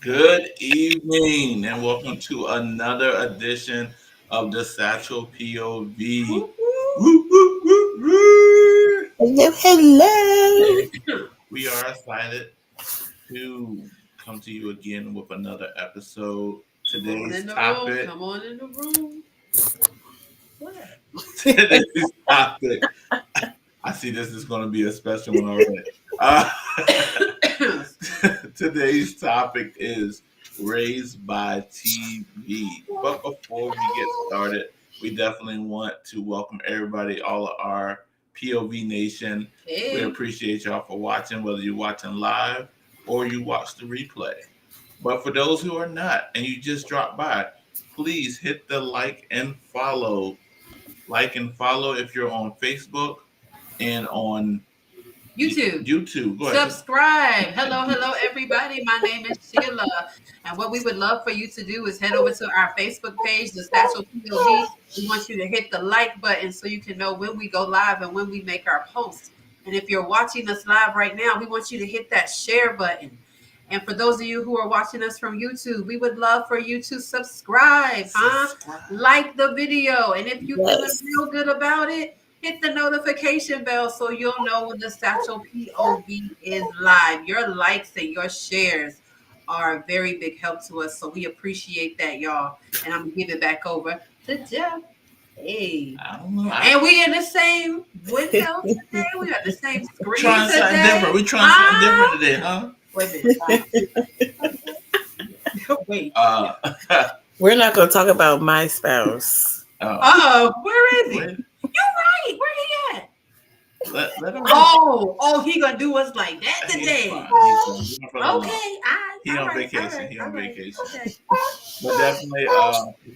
Good evening, and welcome to another edition of the Satchel POV. Woo, woo, woo, woo. Hello, hello. We are excited to come to you again with another episode. Come on Today's in the room. topic, Come on in the room. What? today's topic. I see this is going to be a special one already. Uh, Today's topic is Raised by TV. But before we get started, we definitely want to welcome everybody, all of our POV Nation. We Hey. appreciate y'all for watching, whether you're watching live or you watch the replay. But for those who are not and you just dropped by, please hit the like and follow. Like and follow if you're on Facebook and on YouTube. YouTube. Go ahead. Subscribe. Hello, everybody. My name is Sheila. And what we would love for you to do is head over to our Facebook page, the Satchel POV. We want you to hit the like button so you can know when we go live and when we make our posts. And if you're watching us live right now, we want you to hit that share button. And for those of you who are watching us from YouTube, we would love for you to subscribe, like the video. And if you feeling real good about it, hit the notification bell so you'll know when the Satchel POV is live. Your likes and your shares are a very big help to us. So we appreciate that, y'all. And I'm going to give it back over to Jeff. Hey. I don't know. And we in the same window today. We got the same screen Trying today. something different. We trying something different today, huh? Wait a minute. Wait. We're not going to talk about my spouse. Where is he? You're right. Where he at? Let him He gonna do us like that today. Okay, He on vacation. He on vacation. Okay. But definitely,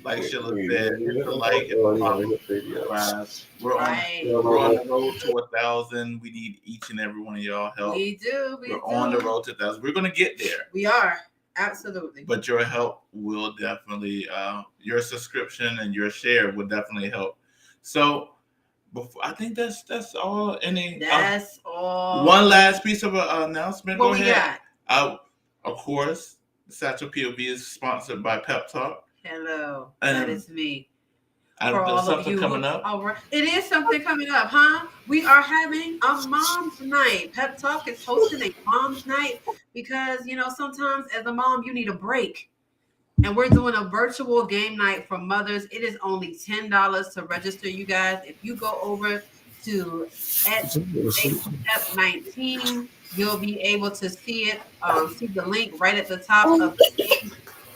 like Sheila said, hit the like and follow. We're on the road to 1,000. We need each and every one of y'all help. We do. We're on the road to 1,000. We're gonna get there. We are. Absolutely. But your help will definitely, your subscription and your share will definitely help. So, I think that's all. That's all. One last piece of announcement. What Go ahead. Got? Of course, the Satchel POV is sponsored by Pep Talk. Hello, that is me. For all of you coming up. It is something coming up, huh? We are having a mom's night. Pep Talk is hosting a mom's night because, sometimes as a mom, you need a break. And we're doing a virtual game night for mothers. It is only $10 to register, you guys. If you go over to Step19, you'll be able to see it. See the link right at the top of the page.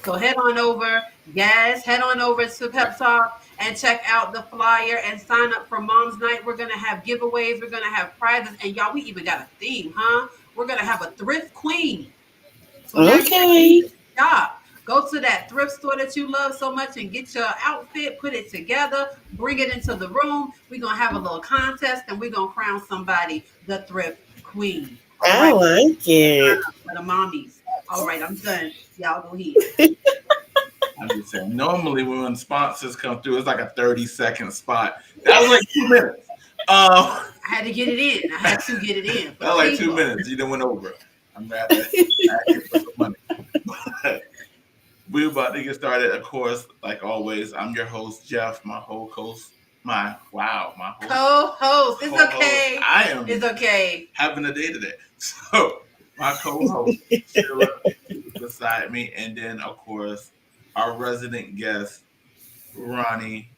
So head on over, guys. Head on over to Pep Talk and check out the flyer and sign up for Mom's Night. We're gonna have giveaways. We're gonna have prizes, and y'all, we even got a theme, huh? We're gonna have a thrift queen. So okay. Stop. Go to that thrift store that you love so much and get your outfit, put it together, bring it into the room. We're going to have a little contest and we're going to crown somebody the thrift queen. I like it. For the mommies. All right, I'm done. Y'all go ahead. I'm just saying, normally when sponsors come through, it's like a 30-second spot. That was like 2 minutes. I had to get it in. I had to get it in. That was like 2 minutes. You done went over. I'm mad at you for some money. We're about to get started, of course, like always. I'm your host, Jeff, my co-host. Co-host. It's okay. It's okay. Having a day today. So, my co-host, Sheila, beside me. And then, of course, our resident guest, Ronnie.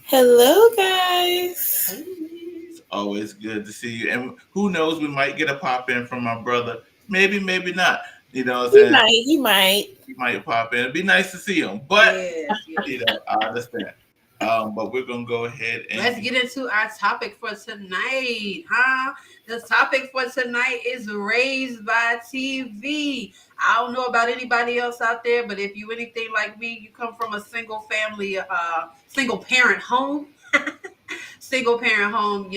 Hello, guys. It's always good to see you. And who knows, we might get a pop-in from my brother. Maybe, maybe not. You know what I'm saying? He might pop in. It'd be nice to see him. But, I understand. But we're going to go ahead and... Let's get into our topic for tonight, huh? The topic for tonight is Raised by TV. I don't know about anybody else out there, but if you anything like me, you come from a single family, single parent home. Single parent home,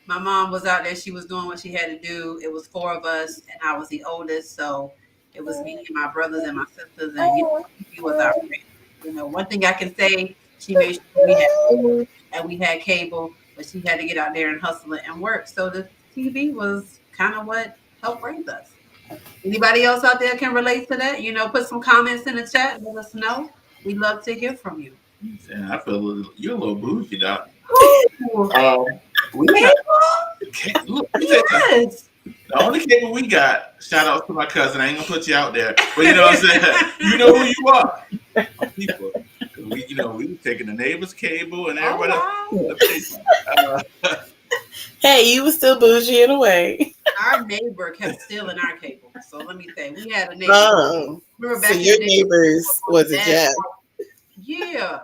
my mom was out there. She was doing what she had to do. It was 4 of us, and I was the oldest. So it was me and my brothers and my sisters, and he was our friend. One thing I can say, she made sure we had food and we had cable, but she had to get out there and hustle it and work. So the TV was kind of what helped raise us. Anybody else out there can relate to that? Put some comments in the chat. Let us know. We'd love to hear from you. And I feel you're a little bougie, Doc. Ooh. We got look. Let me tell you something. Yes. The only cable we got, shout out to my cousin. I ain't gonna put you out there, but you know what I'm saying. You know who you are, people. We were taking the neighbor's cable and everybody else. Wow. Hey, you were still bougie in a way. Our neighbor kept stealing our cable. So let me say, we had a neighbor. Oh, Remember so back in your the day, neighbors was a jab. Yeah.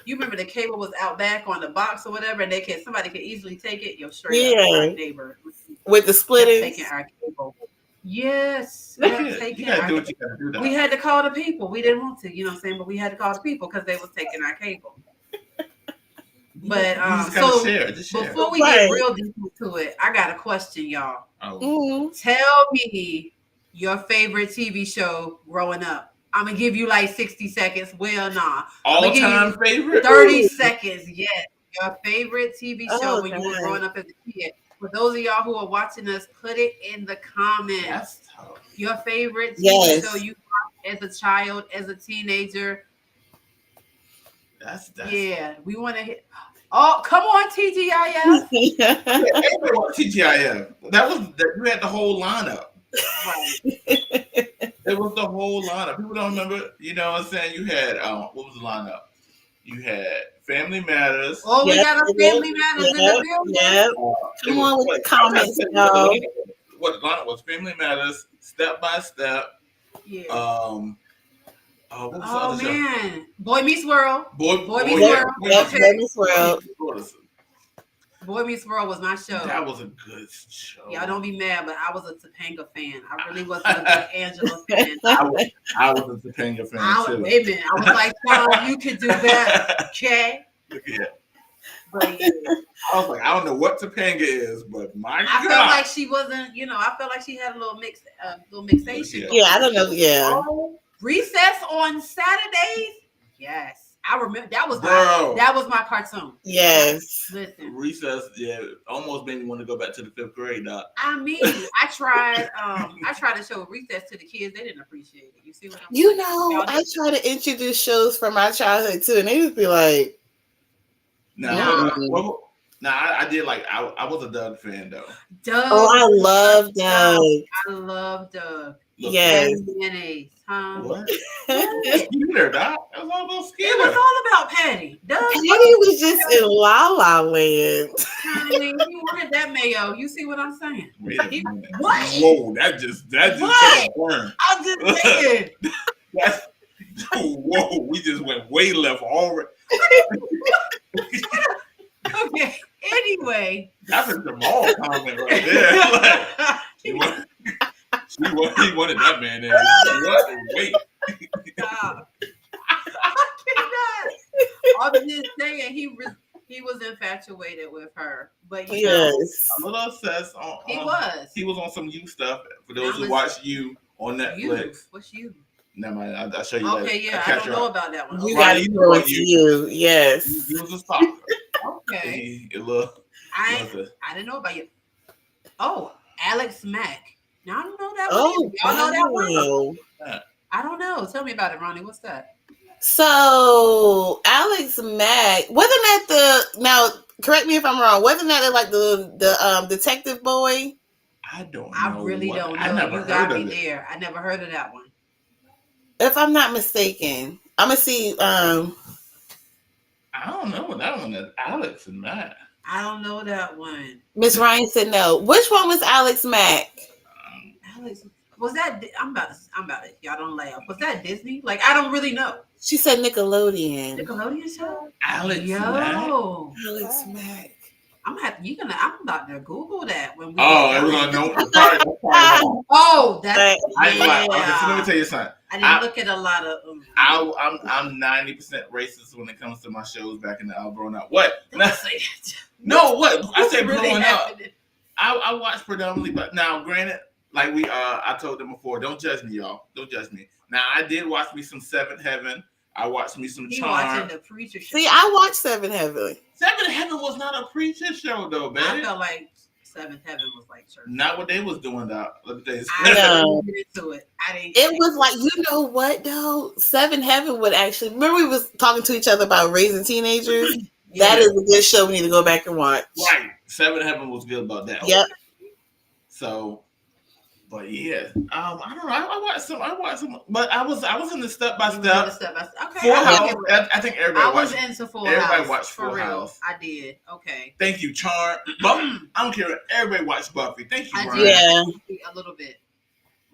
You remember the cable was out back on the box or whatever, and somebody could easily take it. Straight up, our neighbor with the splitters taking our cable. Yes, you gotta do what you gotta do. Now. We had to call the people. We didn't want to, but we had to call the people because they was taking our cable. But so share. Before we get real deep into it, I got a question, y'all. Oh. Tell me your favorite TV show growing up. I'm gonna give you like 60 seconds. Well, nah. All-time favorite? 30 seconds, yes. Your favorite TV show when you were God. growing up as a kid. For those of y'all who are watching us, put it in the comments. That's tough. Your favorite TV show you watched as a child, as a teenager. That's yeah. We want to hit. Oh, come on, TGIF. Everybody watched TGIF. You had the whole lineup. It was the whole lineup. People don't remember. You know what I'm saying? You had what was the lineup? You had Family Matters. Oh, we got a Family Matters in the building. Yeah. Come on with the comments, y'all. What the lineup was? Family Matters, Step by Step. Yeah. What was the other man, show? Boy Meets World. Boy Meets World. Boy Meets World. Boy Meets World was my show. That was a good show. Y'all don't be mad, but I was a Topanga fan. I really wasn't a big Angela fan. I was a Topanga fan too. Wait a minute. I was like, Sean, you could do better. Okay. Look at that. But yeah. I was like, I don't know what Topanga is, but my God. I felt like she wasn't, I felt like she had a little mixation. Yeah, I don't know. Yeah. Recess on Saturdays. Yes. I remember that was my cartoon. Yes. Listen. Recess, almost made me want to go back to the 5th grade, Doc. I mean, I tried to show Recess to the kids. They didn't appreciate it. You see what I'm saying? I try to introduce shows from my childhood too, and they just be like, no. I did like I was a Doug fan though. Doug. Oh, I love Doug. I love Doug. Yes. Mayonnaise, huh? What? Skeeter, Doc. That was all about Skeeter. It was all about Patty. Doug. Patty was just in La La Land. I mean, he wanted that mayo. You see what I'm saying? Wait a minute. What? Whoa, that just took a turn. I'm just saying. Whoa, we just went way left already. Okay. Anyway, that's a Jamal comment right there. Like, he wanted that man in. Wait. Stop. I cannot. I'm just saying he was infatuated with her, but yes, a little obsessed. He was on some You stuff. For those who watch You on Netflix. What's You? Never mind. I'll show you later. Okay, yeah, I don't know about that one. You gotta go into You. Yes. He was a stalker. Okay. I didn't know about You. Oh, Alex Mack. Now I don't know that one. Y'all know that one? I don't know. Tell me about it, Ronnie. What's that? So Alex Mack, wasn't that now correct me if I'm wrong, wasn't that like the detective boy? I don't know. I really don't know. I never you got me there. I never heard of that one. If I'm not mistaken. I'm gonna see I don't know what that one is. Alex and Matt. I don't know that one. Miss Ryan said no. Which one was Alex Mack? Alex, was that? I'm about it. Y'all don't laugh. Was that Disney? Like I don't really know. She said Nickelodeon. Nickelodeon show. Alex Mack. I'm about to Google that when we. Oh, everyone know. Oh, that's. Okay, so let me tell you something. I didn't look at a lot of. I'm 90% racist when it comes to my shows back in the growing up. What? No, what? I said really growing happening? up. I watched predominantly, but now, granted, like I told them before, don't judge me, y'all. Don't judge me. Now, I did watch me some Seventh Heaven. I watched me some Charm. Watching the Preacher show. See, I watched Seventh Heaven. Seventh Heaven was not a preacher show, though, man. I felt like Seventh Heaven was like church. Not what they was doing, though. Let me tell you. I No. didn't get into it. I didn't. It was like, you know what though? Seven Heaven would actually, remember we was talking to each other about raising teenagers? Yeah. That is a good show we need to go back and watch. Right. Seven Heaven was good about that. Yep. So, but yeah, I don't know. I watched some, but I was in the Step by Step. Okay. Full I House. give it. I think everybody I was watched. into Full Everybody House. watched for Full real. House. I did. Okay. Thank you, Charm. But I don't care. Everybody watched Buffy. Thank you, I Brian. did. Yeah. A little bit.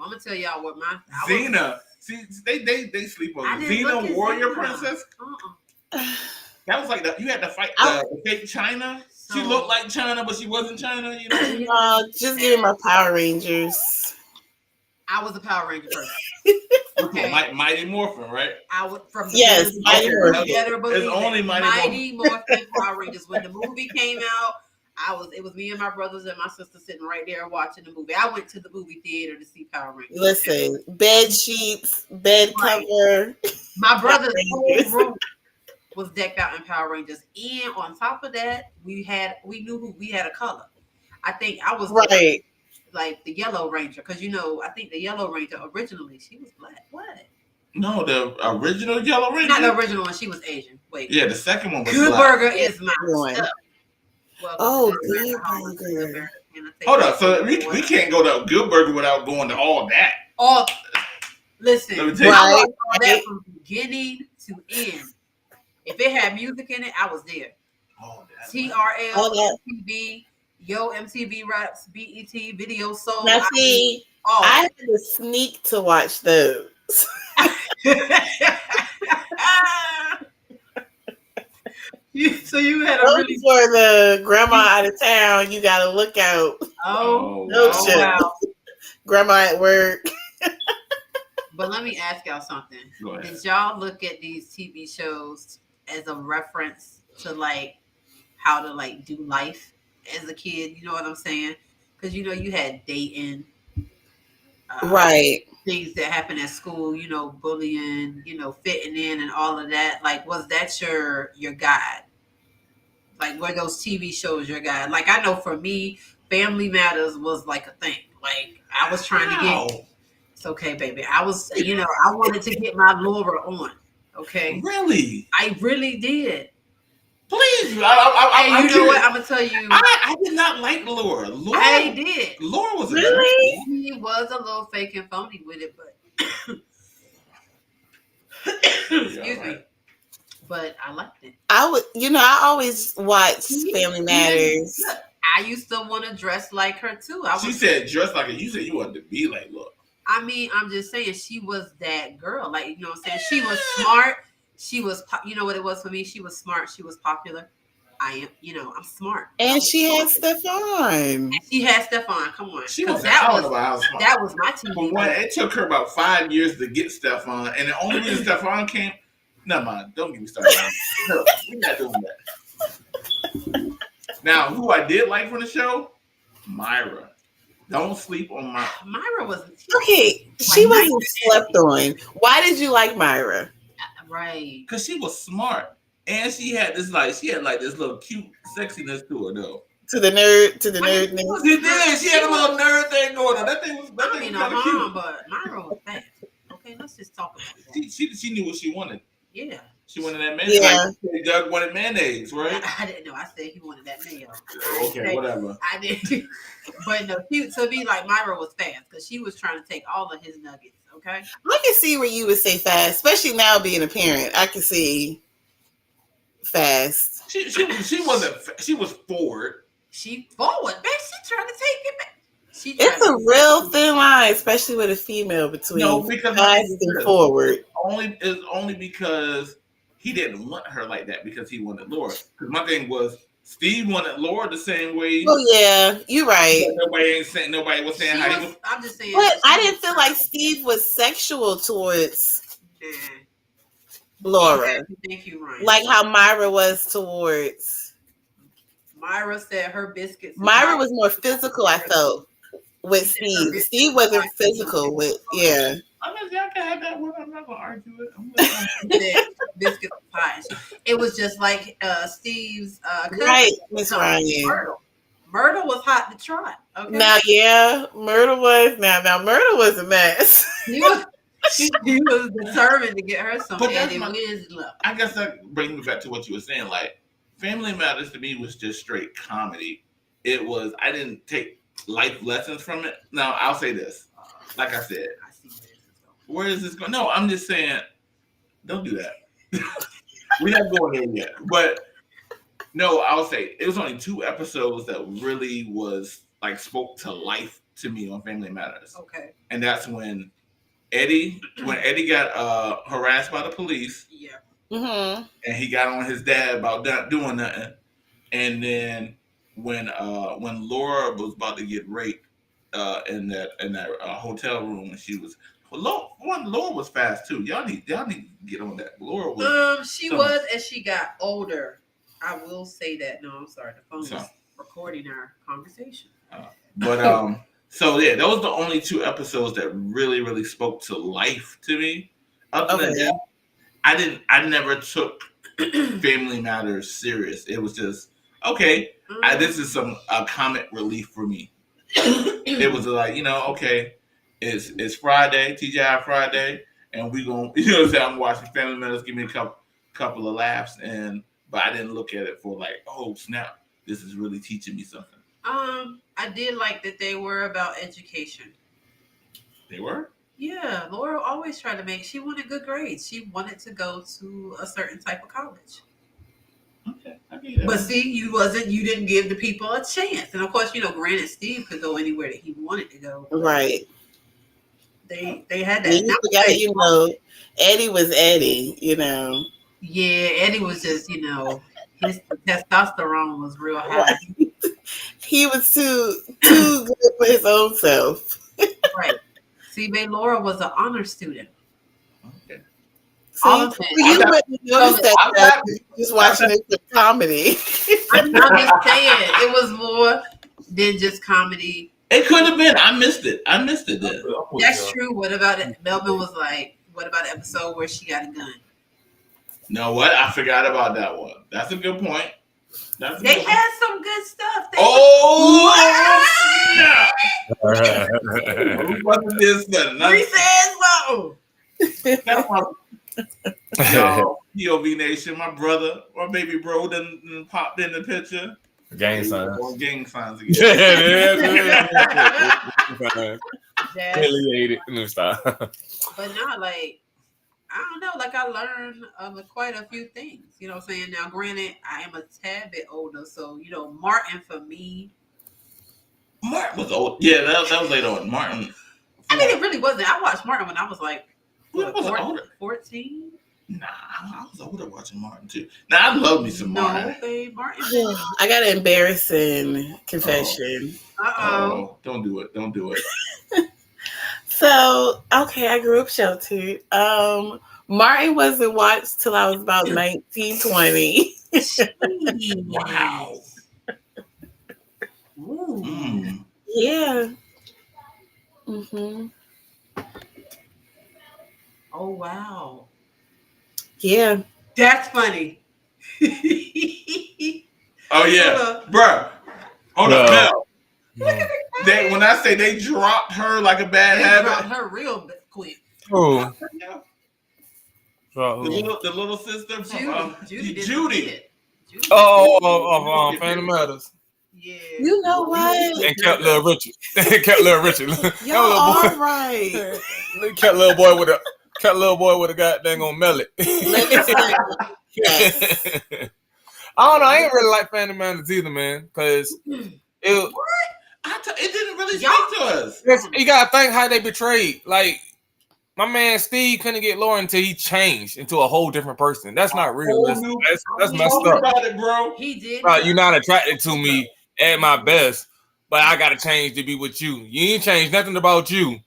I'm gonna tell y'all what my Xena. See, they sleep on I didn't look Xena at Warrior Xena. Princess. Uh-uh. That was like you had to fight I- the fake China. She So- looked like China, but she wasn't China. You know. Just give me my Power Rangers. I was a Power Ranger person. Okay. Mighty Morphin, right? I would from the Yes, Mighty you Morphin. better believe It's only it. Mighty Morphin Power Rangers. When the movie came out, it was me and my brothers and my sister sitting right there watching the movie. I went to the movie theater to see Power Rangers. Listen, bed sheets, bed Right. cover. My brother's Power whole Rangers. room was decked out in Power Rangers, and on top of that, we knew who we had a color. I think I was Right. like the Yellow Ranger, because I think the Yellow Ranger originally she was black. What? No, the original Yellow Ranger. Not the original one. She was Asian. Wait. Yeah, the second one was Good black. Burger is my One. stuff. Welcome Oh, to Good America. Burger. Hold on, so we can't go to Good Burger without going to all that. Oh, listen. Let me tell you. I Right. watched all that from beginning to end. If it had music in it, I was there. Oh, that's TRL, All that. MTV, Yo MTV Raps, BET, Video Soul. Now see, all I had to sneak to watch those. So you had a Those really for the grandma out of town, you gotta look out. oh, no oh shit. wow. Grandma at work. But let me ask y'all something. Go ahead. Did y'all look at these TV shows as a reference to like how to like do life as a kid? You know what I'm saying? Because you had dating, Right. things that happen at school. Bullying. Fitting in and all of that. Like, was that your guide? Like, were those TV shows your guide? Like, I know for me, Family Matters was like a thing. Like, I was trying to get. It's okay, baby. I was, I wanted to get my Laura on. Okay. Really? I really did. Please, And I'm you know what? curious. I'm gonna tell you. I did not like Laura. I did. Laura was Really? He was a little fake and phony with it, but excuse me. But I liked it. I always watch Family Matters. Look, I used to want to dress like her too. She said dress like it. You said you wanted to be like Laura. I mean, I'm just saying she was that girl. Like, you know what I'm saying? She was smart. She was, you know what it was for me? She was smart. She was popular. I am, I'm smart. And she had Stefan. She had Stefan. Come on. She 'Cause was that out was about how smart. that was my TV. But one, it took her about 5 years to get Stefan, and the only reason Stefan came. Never mind. Don't get me started. No, we're not doing that. Now, who I did like from the show, Myra. Don't sleep on Myra was Okay, she wasn't slept on. Why did you like Myra? right. because she was smart, and she had this little cute sexiness to her though. To the nerd, She did. She had a little nerd thing going on. That thing was I mean, kind of cute. but Myra was fast. Okay, let's just talk about that. She knew what she wanted. Yeah. She wanted that mayonnaise. Yeah. Like Doug wanted mayonnaise, right? I didn't know. I said he wanted that mayo. Okay, whatever. I did. But no, to me, like Myra was fast because she was trying to take all of his nuggets. Okay. I can see where you would say fast, especially now being a parent. I can see fast. She wasn't. She was forward. She forward, man. She trying to take it back. It's a real thin line, especially with a female between because fast and forward. Only because he didn't want her like that because he wanted Laura. Because my thing was Steve wanted Laura the same way. Oh yeah, you're right. Nobody was saying how he was. I'm just saying. But I didn't feel like Steve was sexual towards Laura, Thank you, Ryan. like how Myra was towards. Myra said her biscuits. Myra was more physical, I felt, with Steve. Steve wasn't physical with, yeah. I mean, y'all can have that one. I'm not gonna argue it. Biscuits and pie. It was just like Steve's cousin. Right, Miss Ryan. Murder was hot to trot. Okay. Now, yeah, Murder was Murder was a mess. He was determined to get her some But that's Eddie my- Winslow. I guess that brings me back to what you were saying. Like, Family Matters to me was just straight comedy. It was, I didn't take life lessons from it. Now, I'll say this. Like I said, I see where this is going. where is this going? No, I'm just saying, don't do that. We're not going there yet. But no, I'll say it was only 2 episodes that really was like spoke to life to me on Family Matters. Okay. And that's when Eddie got harassed by the police. Yeah. Mm-hmm. And he got on his dad about not doing nothing. And then when Laura was about to get raped in that hotel room, and she was Laura was fast too. Y'all need to get on that. Laura was. She was as she got older. I will say that. No, I'm sorry. The phone So. was recording our conversation. But so yeah, those are the only 2 episodes that really, really spoke to life to me. Other than that, I never took Family Matters serious. It was just okay. This is a comic relief for me. It was like, okay, it's Friday, TGI Friday, and we gonna, I'm watching Family Matters, give me a couple of laughs, but I didn't look at it for like, oh snap, this is really teaching me something. I did like that they were about education. They were? Yeah, Laura always tried to she wanted good grades. She wanted to go to a certain type of college. Okay, I get that. But see, you didn't give the people a chance. And of course, granted, Steve could go anywhere that he wanted to go. Right. They had that. You forgot, Eddie was Eddie, Yeah, Eddie was just, his testosterone was real high. He was too good for his own self. Right. See, babe, Laura was an honor student. Okay. See, All of it. you wouldn't notice that just watching it for comedy. I'm just saying, it was more than just comedy. It could have been. I missed it then. That's true. What about it? Melvin was like, what about the episode where she got a gun? Know what? I forgot about that one. That's a good point. They had some good stuff. Yeah. Who wasn't this? He says so. That's my POV Nation. My brother, my baby bro, done popped in the picture. Gang signs. Gang signs again. Affiliated. New style. But not like, I don't know, like I learned quite a few things. You know what I'm saying? Now, granted, I am a tad bit older, so, Martin for me. Martin was old. Yeah, that was later on. Martin. I mean, it really wasn't. I watched Martin when I was like, older. 14? Nah, I was older watching Martin too. Now, I love me some Martin. No, babe, Martin. I got an embarrassing confession. Uh-oh. Don't do it. So, okay, I grew up sheltered. Martin wasn't watched till I was about 19, 20. Wow. Ooh. Yeah. Mm-hmm. Oh, wow. Yeah. That's funny. Oh, yeah. Bruh. Hold up now. When I say they dropped her like a bad habit. Dropped her real quick. Oh. The little sister from Judy. Oh, Family Matters. Yeah. You know what? And kept Little Richard. Y'all all right. Kept little boy with a goddamn on melon. Yes. I don't know. I ain't really like Family Matters either, man. Because it didn't really speak to us. You gotta think how they betrayed. Like, my man Steve couldn't get Lauren until he changed into a whole different person. That's not realistic. That's messed up. About it, bro. He did. You're not attracted to me at my best, but I gotta change to be with you. You ain't changed nothing about you,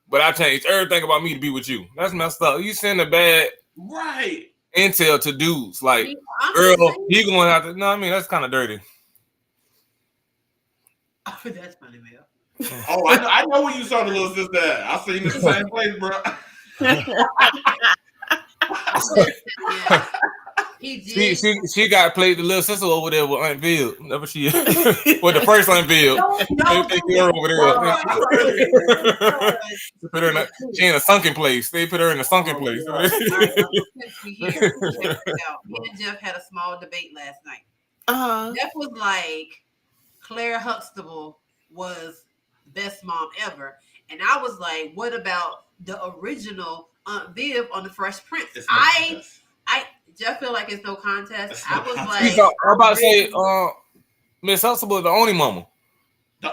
but I changed everything about me to be with you. That's messed up. You send a bad intel to dudes like, girl, you gonna have to. No, I mean that's kind of dirty. Oh, that's funny, man. Oh, I know where you saw the little sister at. I seen it in the same place, bro. He did. She got played the little sister over there with Aunt Bill. Never she with the first Aunt Bill. No, They put her over there. Put her in she in a sunken place. They put her in a sunken place. All right, since we here, check this out. Me and Jeff had a small debate last night. Jeff was like, Claire Huxtable was the best mom ever. And I was like, what about the original Aunt Viv on the Fresh Prince? Jeff feel like it's no contest. I was like, I'm about to say, Miss Huxtable is the only mama. The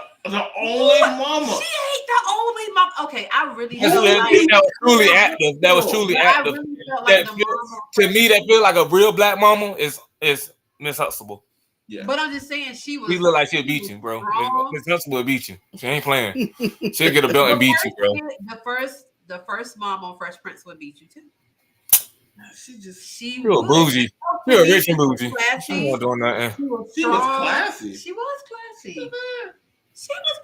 only mama. She ain't the only mama. Okay, I really that was truly active. That was truly active. Really felt like to me, that feel like a real black mama is Miss Huxtable. Yeah. But I'm just saying she was. She look like she'll beat you, bro. Miss Huxtable will beat you. She ain't playing. She'll get a belt and beat you, bro. The first mom on Fresh Prince would beat you too. She was bougie. She was rich and bougie. She wasn't doing nothing. She was classy. She was classy. She was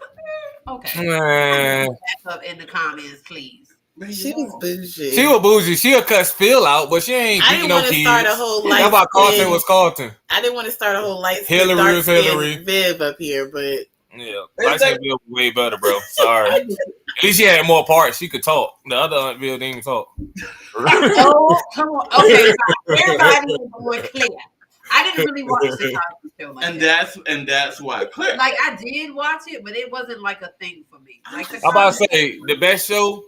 okay. Man. Back up in the comments, please. She was bougie. She was bougie. She'll cut Phil out, but she ain't beating no kids. Start a whole light. How about Carlton was Carlton? I didn't want to start a whole light. Hillary was Hillary. Viv up here, but yeah, light skin Viv was way better, bro. Sorry. At least she had more parts. She could talk. The other Aunt Viv didn't even talk. Oh, come on. Okay, everybody is going Claire. I didn't really watch the Cosby Show like that. And that's why Claire. Like I did watch it, but it wasn't like a thing for me. Like I'm about to say the best show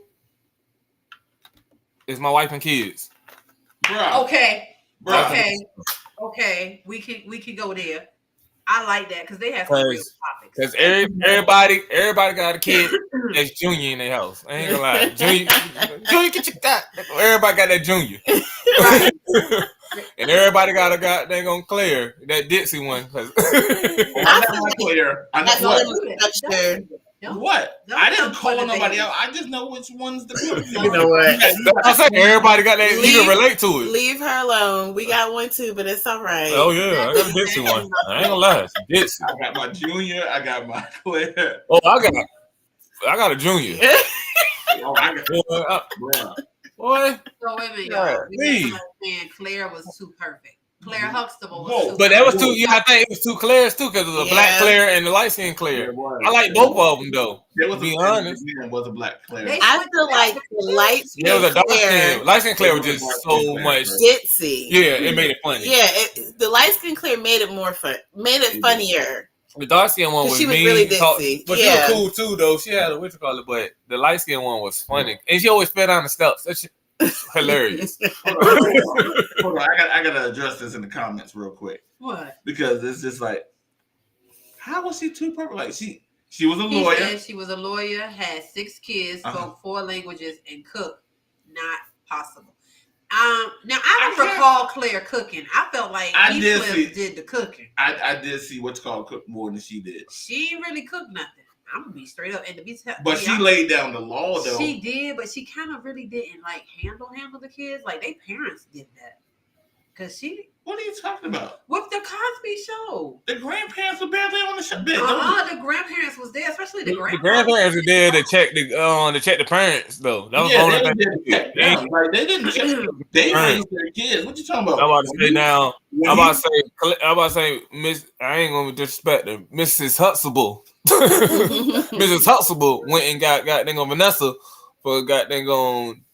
is My Wife and Kids. Bro. Okay. Bro. Okay. We can go there. I like that because they have some real topics. Because everybody got a kid that's junior in their house. I ain't gonna lie. Junior, get your cat. Everybody got that junior. And everybody got a goddamn on Claire, that Dixie one. I know Claire. I know what? I didn't call nobody out. I just know which one's the good. You know what? I'm saying everybody got that. You can relate to it. Leave her alone. We got one too, but it's all right. Oh yeah, I got a Dixie one. I ain't gonna lie, Dixie. I got my junior. I got my Claire. Oh, I got a junior. Oh, I got boy. So wait a minute, y'all. We got saying Claire was too perfect. Claire Huxtable was too but that was too. I think it was two Claires too, because it was a black Claire and the light skinned Claire. I like both of them though. There was to be honest, there was a black Claire. I feel like the light skinned there was a dark Claire. Light skinned Claire was just so much ditzy. Yeah, it made it funny. Yeah, the light skinned Claire made it more fun. Made it funnier. The dark skin one was she was mean, really ditzy. but she was cool too though. She had a but the light skin one was funny, and she always fell down the steps. That's hilarious. Hold on. I gotta address this in the comments real quick. What? Because it's just like, how was she too perfect? Like she was a lawyer. Said she was a lawyer, had 6 kids, spoke 4 languages, and cooked. Not possible. Now I don't recall Claire cooking. I felt like Heathcliff did the cooking. I did see what's called cook more than she did. She ain't really cooked nothing. I'm gonna be straight up and to be. But she laid down the law though. She did, but she kind of really didn't like handle the kids. Like they parents did that. Cause she. What are you talking about? With the Cosby Show. The grandparents were barely on the show. The grandparents was there, especially the grandparents. The grandparents were there to check the parents though. That was the only thing. Like they didn't check. They raised their kids. What you talking about? I'm about to say now. I'm about to say Miss. I ain't gonna disrespect her. Mrs. Huxtable. Mrs. Huxtable went and got on Vanessa for going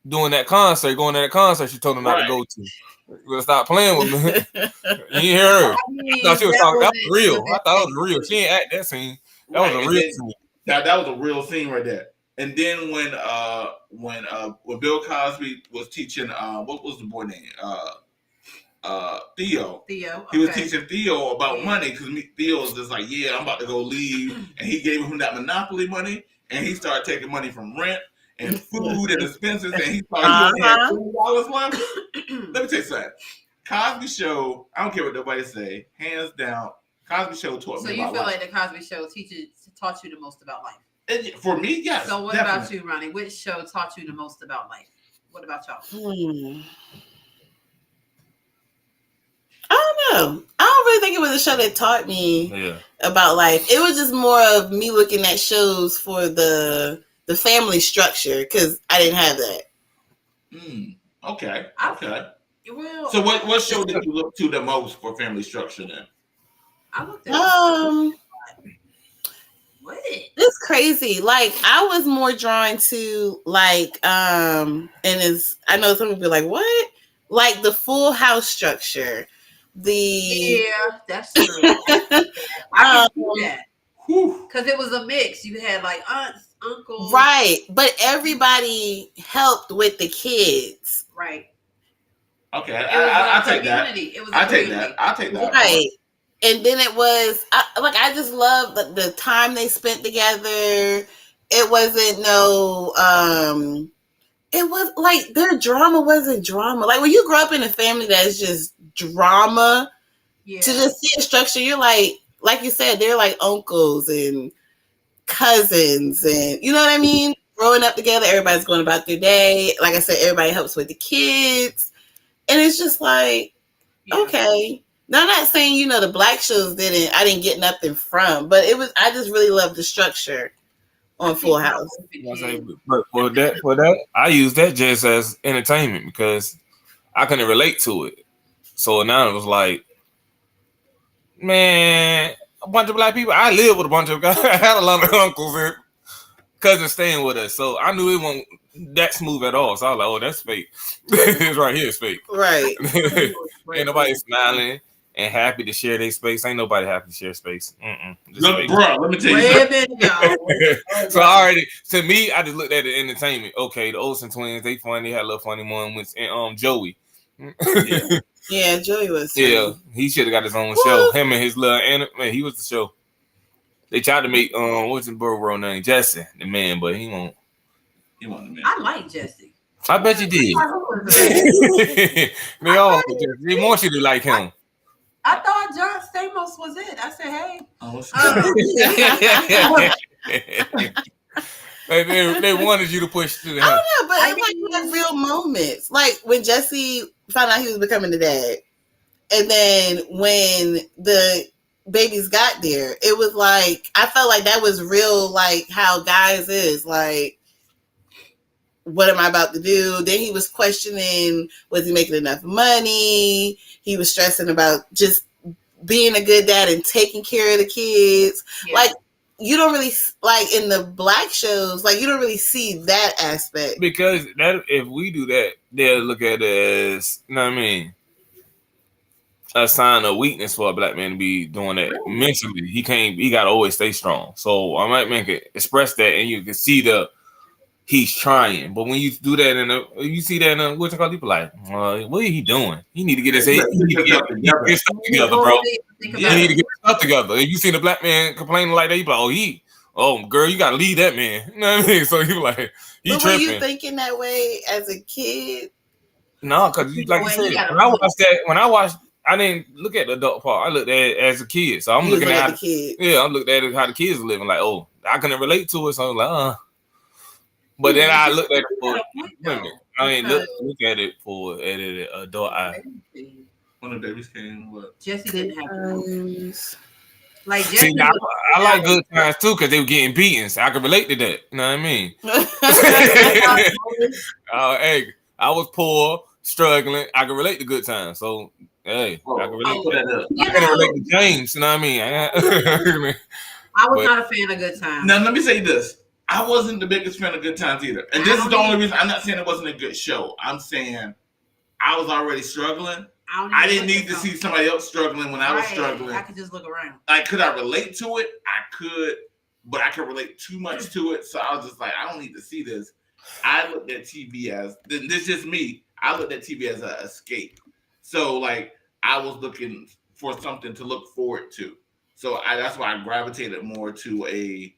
to that concert. She told him not to go to. You gonna stop playing with me? You hear her? I thought she was talking. That was real. I thought it was real. She ain't act that scene. That was a real scene. That was a real scene right there. And then when Bill Cosby was teaching, what was the boy name? Theo. Okay. He was teaching Theo about money because Theo was just like, I'm about to go leave, and he gave him that Monopoly money, and he started taking money from rent and food and expenses, and he thought he had $20 left. Let me tell you something. Cosby Show, I don't care what nobody say, hands down, Cosby Show taught me about life. So you feel like the Cosby Show taught you the most about life? And for me, yes. So what about you, Ronnie? Which show taught you the most about life? What about y'all? I don't know. I don't really think it was a show that taught me about life. It was just more of me looking at shows for the family structure because I didn't have that. Okay. Well, So what show did you look to the most for family structure then? I looked at what? It's crazy. Like I was more drawn to like and is I know some people be like, what? Like the Full House structure. Yeah, that's true. I can see that. Because it was a mix. You had like aunts, uncles. Right. But everybody helped with the kids. Right. Okay, I take that. I take that. I'll take that. Right. And then it was I just love the time they spent together. It wasn't it was like their drama wasn't drama. Like when you grow up in a family that's just drama, to just see a structure, you're like you said, they're like uncles and cousins, and you know what I mean? Growing up together, everybody's going about their day. Like I said, everybody helps with the kids. And it's just like, okay. Now, I'm not saying, the black shows I didn't get nothing from, but I just really love the structure on Full House. But for that, I use that just as entertainment because I couldn't relate to it. So now it was like, man, a bunch of black people. I live with a bunch of guys. I had a lot of uncles and cousins staying with us. So I knew it wasn't that smooth at all. So I was like, oh, that's fake. It's right here, it's fake. Right. Ain't nobody smiling and happy to share their space. Ain't nobody happy to share space. Look, bro, let me tell you something. So to me, I just looked at the entertainment. Okay, the Olsen twins, they funny. They had a little funny moments. And Joey. Yeah, Joey was. Yeah, he should have got his own show. Him and his little man, he was the show. They tried to make what's his bro name? Jesse, the man, but he won't. He won't the man. I like Jesse. I bet you did. They all they want you to like him. I thought John Stamos was it. I said, hey. They wanted you to push through. I don't know, but it like real moments. Like when Jesse found out he was becoming the dad. And then when the babies got there, it was like, I felt like that was real, like how guys is. Like, what am I about to do? Then he was questioning, was he making enough money? He was stressing about just being a good dad and taking care of the kids. Yeah. Like, you don't really, like in the black shows, like you don't really see that aspect. Because that if we do that, they'll look at it as, you know what I mean, a sign of weakness for a black man to be doing that mentally. He got to always stay strong. So I might make it express that, and you can see he's trying. But when you do that you see that in what's it called, people like, what is he doing? He need to get his head. He need to get stuff together, bro. He need to get stuff together. If you see the black man complaining like that, you be like, girl, you gotta leave that man. You know what I mean? So you like, but tripping. Were you thinking that way as a kid? No, because like you said, when I watched, I didn't look at the adult part. I looked at it as a kid. So I'm looking at the kids. Yeah, I'm looking at it how the kids are living. Like, I couldn't relate to it. So I was like, But then I looked at it for women. I mean, look at it for an adult eye. When the babies came, what? Jesse didn't have like Jesse. See, I like Good Times too because they were getting beaten. So I can relate to that. You know what I mean? Hey, I was poor, struggling. I can relate to Good Times. So hey, I can relate to that. I can relate to James. You know what I mean? I was not a fan of Good Times. Now let me say this. I wasn't the biggest fan of Good Times either. And this is the only reason. I'm not saying it wasn't a good show. I'm saying I was already struggling. I didn't need to see somebody else struggling when I was struggling. I could just look around. Like, could I relate to it? I could, but I could relate too much to it. So I was just like, I don't need to see this. I looked at TV as, this is just me. I looked at TV as an escape. So, like, I was looking for something to look forward to. So that's why I gravitated more to a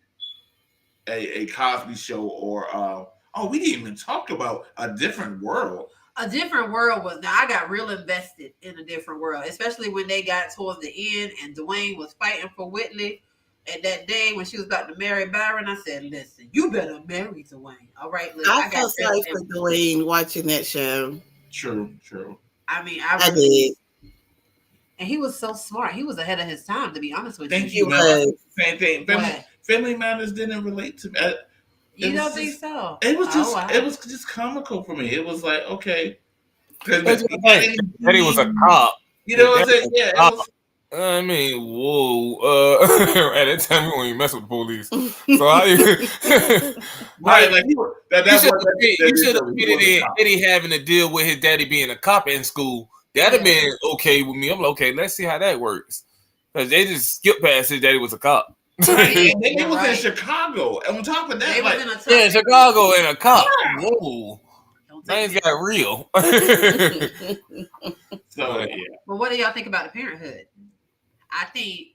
Cosby Show or we didn't even talk about A Different World. A Different World was, now I got real invested in A Different World, especially when they got towards the end and Dwayne was fighting for Whitley. And that day when she was about to marry Byron, I said, listen, you better marry Dwayne. All right, look, I felt sorry for Dwayne watching that show. True. I mean, I did. And he was so smart. He was ahead of his time, to be honest with you. Thank you, man. Same thing. Family Matters didn't relate to me. You don't think so? It was just comical for me. It was like, okay, That's the thing. Daddy was a cop. You know what I'm saying? Yeah. It was, I mean, whoa. At that time, we won't even mess with the police. So how you? right, like You should have fitted in Eddie having to deal with his daddy being a cop in school. That'd have been okay with me. I'm like, okay, let's see how that works. Because they just skipped past his daddy was a cop. Right. And they was in Chicago. And on top of that, like, yeah, Chicago and a cop. Whoa. Things got real. So, yeah. Well, what do y'all think about the Parenthood? I think.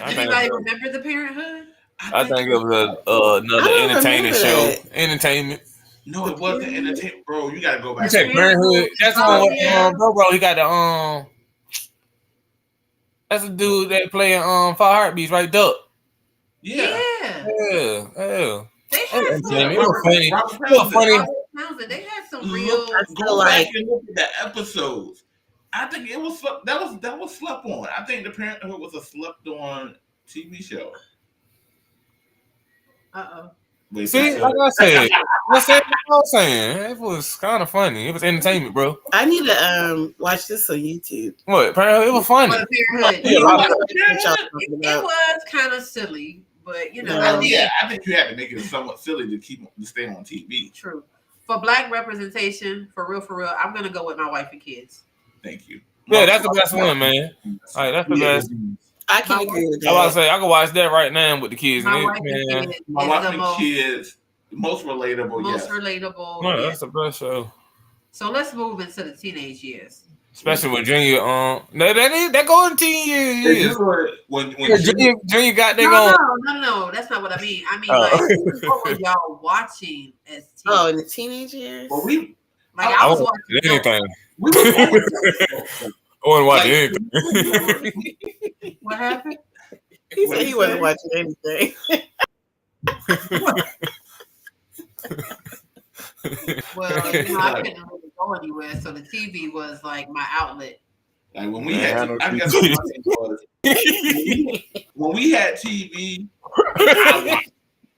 Anybody remember the Parenthood? I think it was another entertaining show. Entertainment. No, it wasn't entertainment, bro. You gotta go back. You said Parenthood. That's bro. He got the That's a dude that playing Five Heartbeats, right? Duck. Yeah. They had They had some real. Go back and look at the episodes. I think it was that was slept on. I think the Parenthood was a slept on TV show. See, like I said, I was saying it was kind of funny. It was entertainment, bro. I need to watch this on YouTube. What? It was funny. It was kind of silly, but you know. I think you had to make it somewhat silly to stay on TV. True. For Black representation, for real, I'm gonna go with My Wife and Kids. Thank you. Yeah, that's the best one, man. All right, that's the best. I can agree with that. I was about to say I can watch that right now with the kids. My Wife and Kids, most relatable. Most relatable. Man, that's the best show. So let's move into the teenage years. Especially with Junior. That go in teen years. When Junior got there going. No, that's not what I mean. I mean, like, what were y'all watching as teens? Oh, in the teenage years? Well, I was watching anything. I wasn't watching anything. What happened? He said he wasn't watching anything. Well, I couldn't really go anywhere, so the TV was like my outlet. Like when we had, I guess what when we had TV,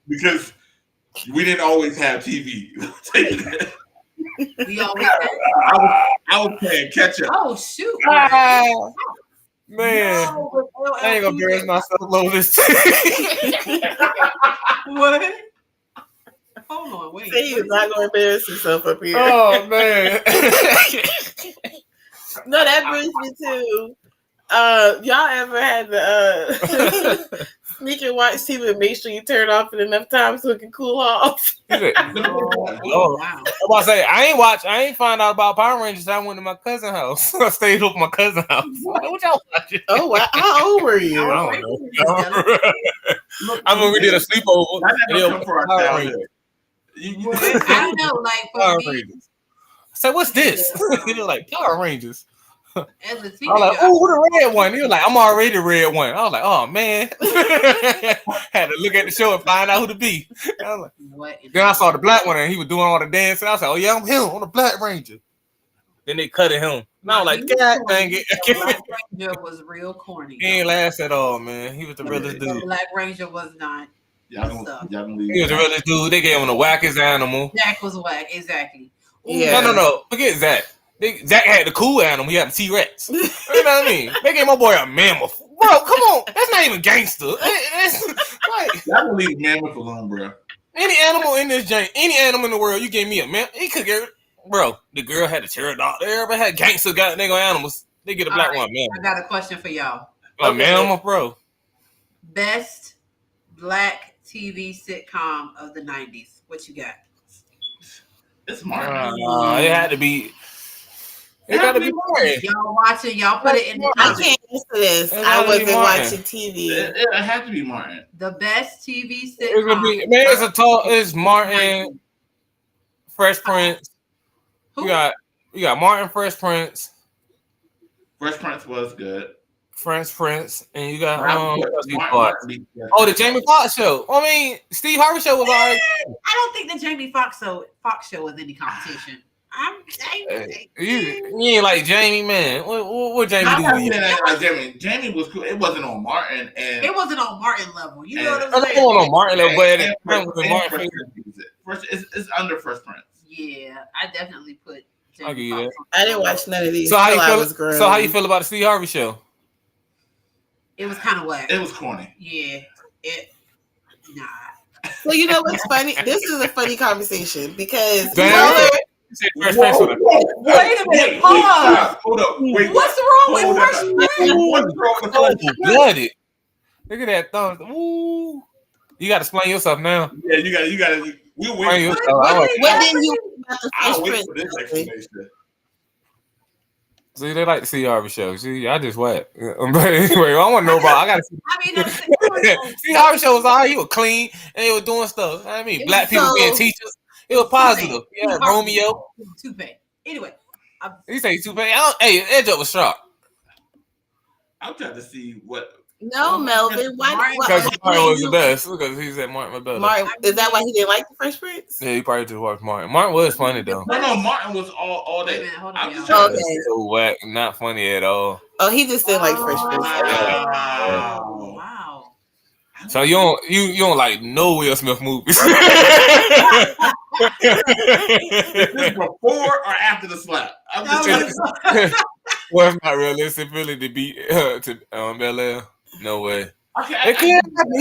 because we didn't always have TV. We always I was playing catch up. Oh shoot! Man, I ain't gonna embarrass myself low this time. What? Hold on, wait. Say he's not gonna embarrass himself up here. Oh man. No, that brings me to y'all ever had the sneak and watch TV and make sure you turn off in enough time so it can cool off? Wow. I'm about to say I ain't find out about Power Rangers. I went to my cousin's house. I stayed up at my cousin's house. What y'all watching? Oh wow. How old were you? I don't know. I mean, we did a sleepover. I don't know, like for Power me. Rangers. So what's this? He was like Power Rangers. As a teenager, I was like, oh, who the red one? He was like, I'm already the red one. I was like, oh man. Had to look at the show and find out who to be. I was like, then I saw the black one and he was doing all the dancing. I was like, oh yeah, I'm him. I'm the Black Ranger. Then they cut him. And I was like, God dang it. Black Ranger was real corny. He ain't last at all, man. He was the realest dude. Black Ranger was not. He was the realest dude. They gave him the wackest animal. Zach was whack, exactly. Yeah. No. Forget Zach. Zach had the cool animal. He had the T-Rex. You know what I mean? They gave my boy a mammoth. Bro, come on. That's not even gangster. That's like, I will leave mammoth alone, bro. Any animal in this joint, any animal in the world, you gave me a mammoth. He could get, bro. The girl had a pterodactyl. Everybody had gangster goddamn animals. They get a black one, man. I got a question for y'all. A mammoth, bro. Best Black TV sitcom of the 90s. What you got? It's Martin. It had to be. It got to be Martin. Y'all watching? Y'all put it in the comments. I can't answer this. I wasn't watching TV. It had to be Martin. The best TV sitcom. It's gonna be, man, it's Martin, Fresh Prince. Who? You got Martin, Fresh Prince. Fresh Prince was good. Fresh Prince, and you got the Jamie Foxx show. I mean, Steve Harvey show was alright. I don't think the Jamie Foxx show was any competition. You ain't like Jamie, man. What Jamie do? Jamie was cool. It wasn't on Martin, and it wasn't on Martin level. You know what I'm saying? It wasn't on Martin level, but it's under Fresh Prince. Yeah, I definitely put I'll give you that. I didn't watch none of these. So how you till I was feel? grown. So how you feel about the Steve Harvey show? It was kind of whack. It was corny. Yeah. Nah. So you know what's funny? This is a funny conversation because Damn. Miller, Fresh Prince with Wait a minute. Pause. Hold up. Wait. What's wrong with Hold Fresh up. Prince? What's wrong with a Fresh? blooded. Look at that thumb. Ooh. You got to explain yourself now. Yeah, you got to. We'll Explain wait. yourself. I like what did you about the I'll Fresh wait Prince? for this explanation. See, they like the Steve Harvey show. See, I just whack. But anyway, I want to know about. I got to see. I mean, no, Steve Harvey show was all right. He was clean and he was doing stuff. I mean, It black was people so- being teachers. It was positive. Yeah, Romeo. Toupee. Anyway, He say Toupee. Hey, that joke was sharp. I'm trying to see what. No, Melvin. Why? Because Martin was the best. Because he said Martin was better. Martin, is that why he didn't like the Fresh Prince? Yeah, he probably just watched Martin. Martin was funny though. No, Martin was all wait a day. minute. Hold I'm on, just y'all. trying to Okay. So whack, not funny at all. Oh, he just didn't like Fresh Prince. Wow. Wow. So you don't like no Will Smith movies. Is this before or after the slap? I'm just trying to. Well, it's not realistic, really, to beat to Bel Air. No way. Okay, It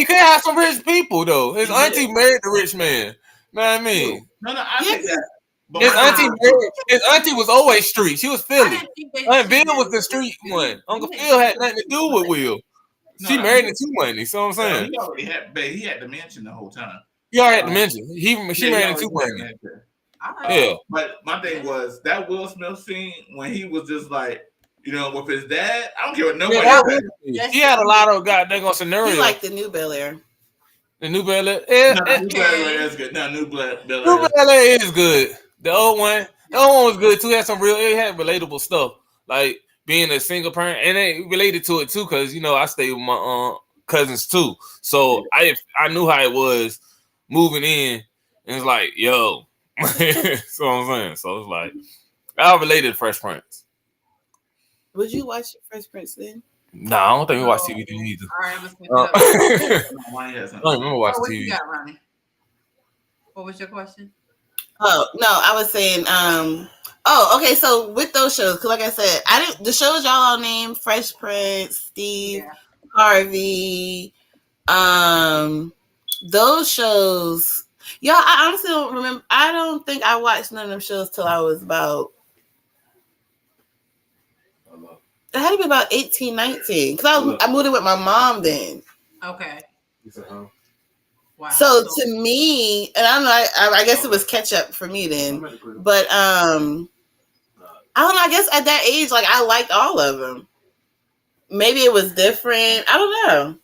could have some rich people though. His auntie married a rich man. Know what I mean? No, I think that. But His my- auntie was always street. She was I Philly. didn't think they- Aunt Bill was the street one. Uncle Phil had nothing to do with Will. She No, married into money. So I'm saying. he already had, babe, he had the mansion the whole time. You already had to mention. She Yeah, he married already into had money. the mansion. All right. Yeah. But my thing was that Will Smith scene when he was just like, with his dad. I don't care what nobody said. He had a lot of goddamn scenarios. He liked the new Bel Air. The new Bel Air. No, New Bel Air is good. No, New Bel New Air. Bel Air is good. The old one was good too. It had relatable stuff, like being a single parent, and it related to it too, because I stayed with my cousins too. So I knew how it was moving in, and it's like, yo, so I'm saying. So it's like I related to Fresh Prince. Would you watch Fresh Prince then? No, I don't think we watch TV either. All right, let's make I it up. Mine has something. don't remember watching What you TV. got, Ronnie? What was your question? Oh no, I was saying. Okay. So with those shows, because like I said, the shows y'all all named: Fresh Prince, Steve Yeah. Harvey. Those shows, y'all. I honestly don't remember. I don't think I watched none of them shows till I was about. It had to be about 18, 19. Because I moved in with my mom then. Okay. Wow. So to me, and I don't know, I guess it was catch up for me then. But I don't know, I guess at that age, like I liked all of them. Maybe it was different. I don't know.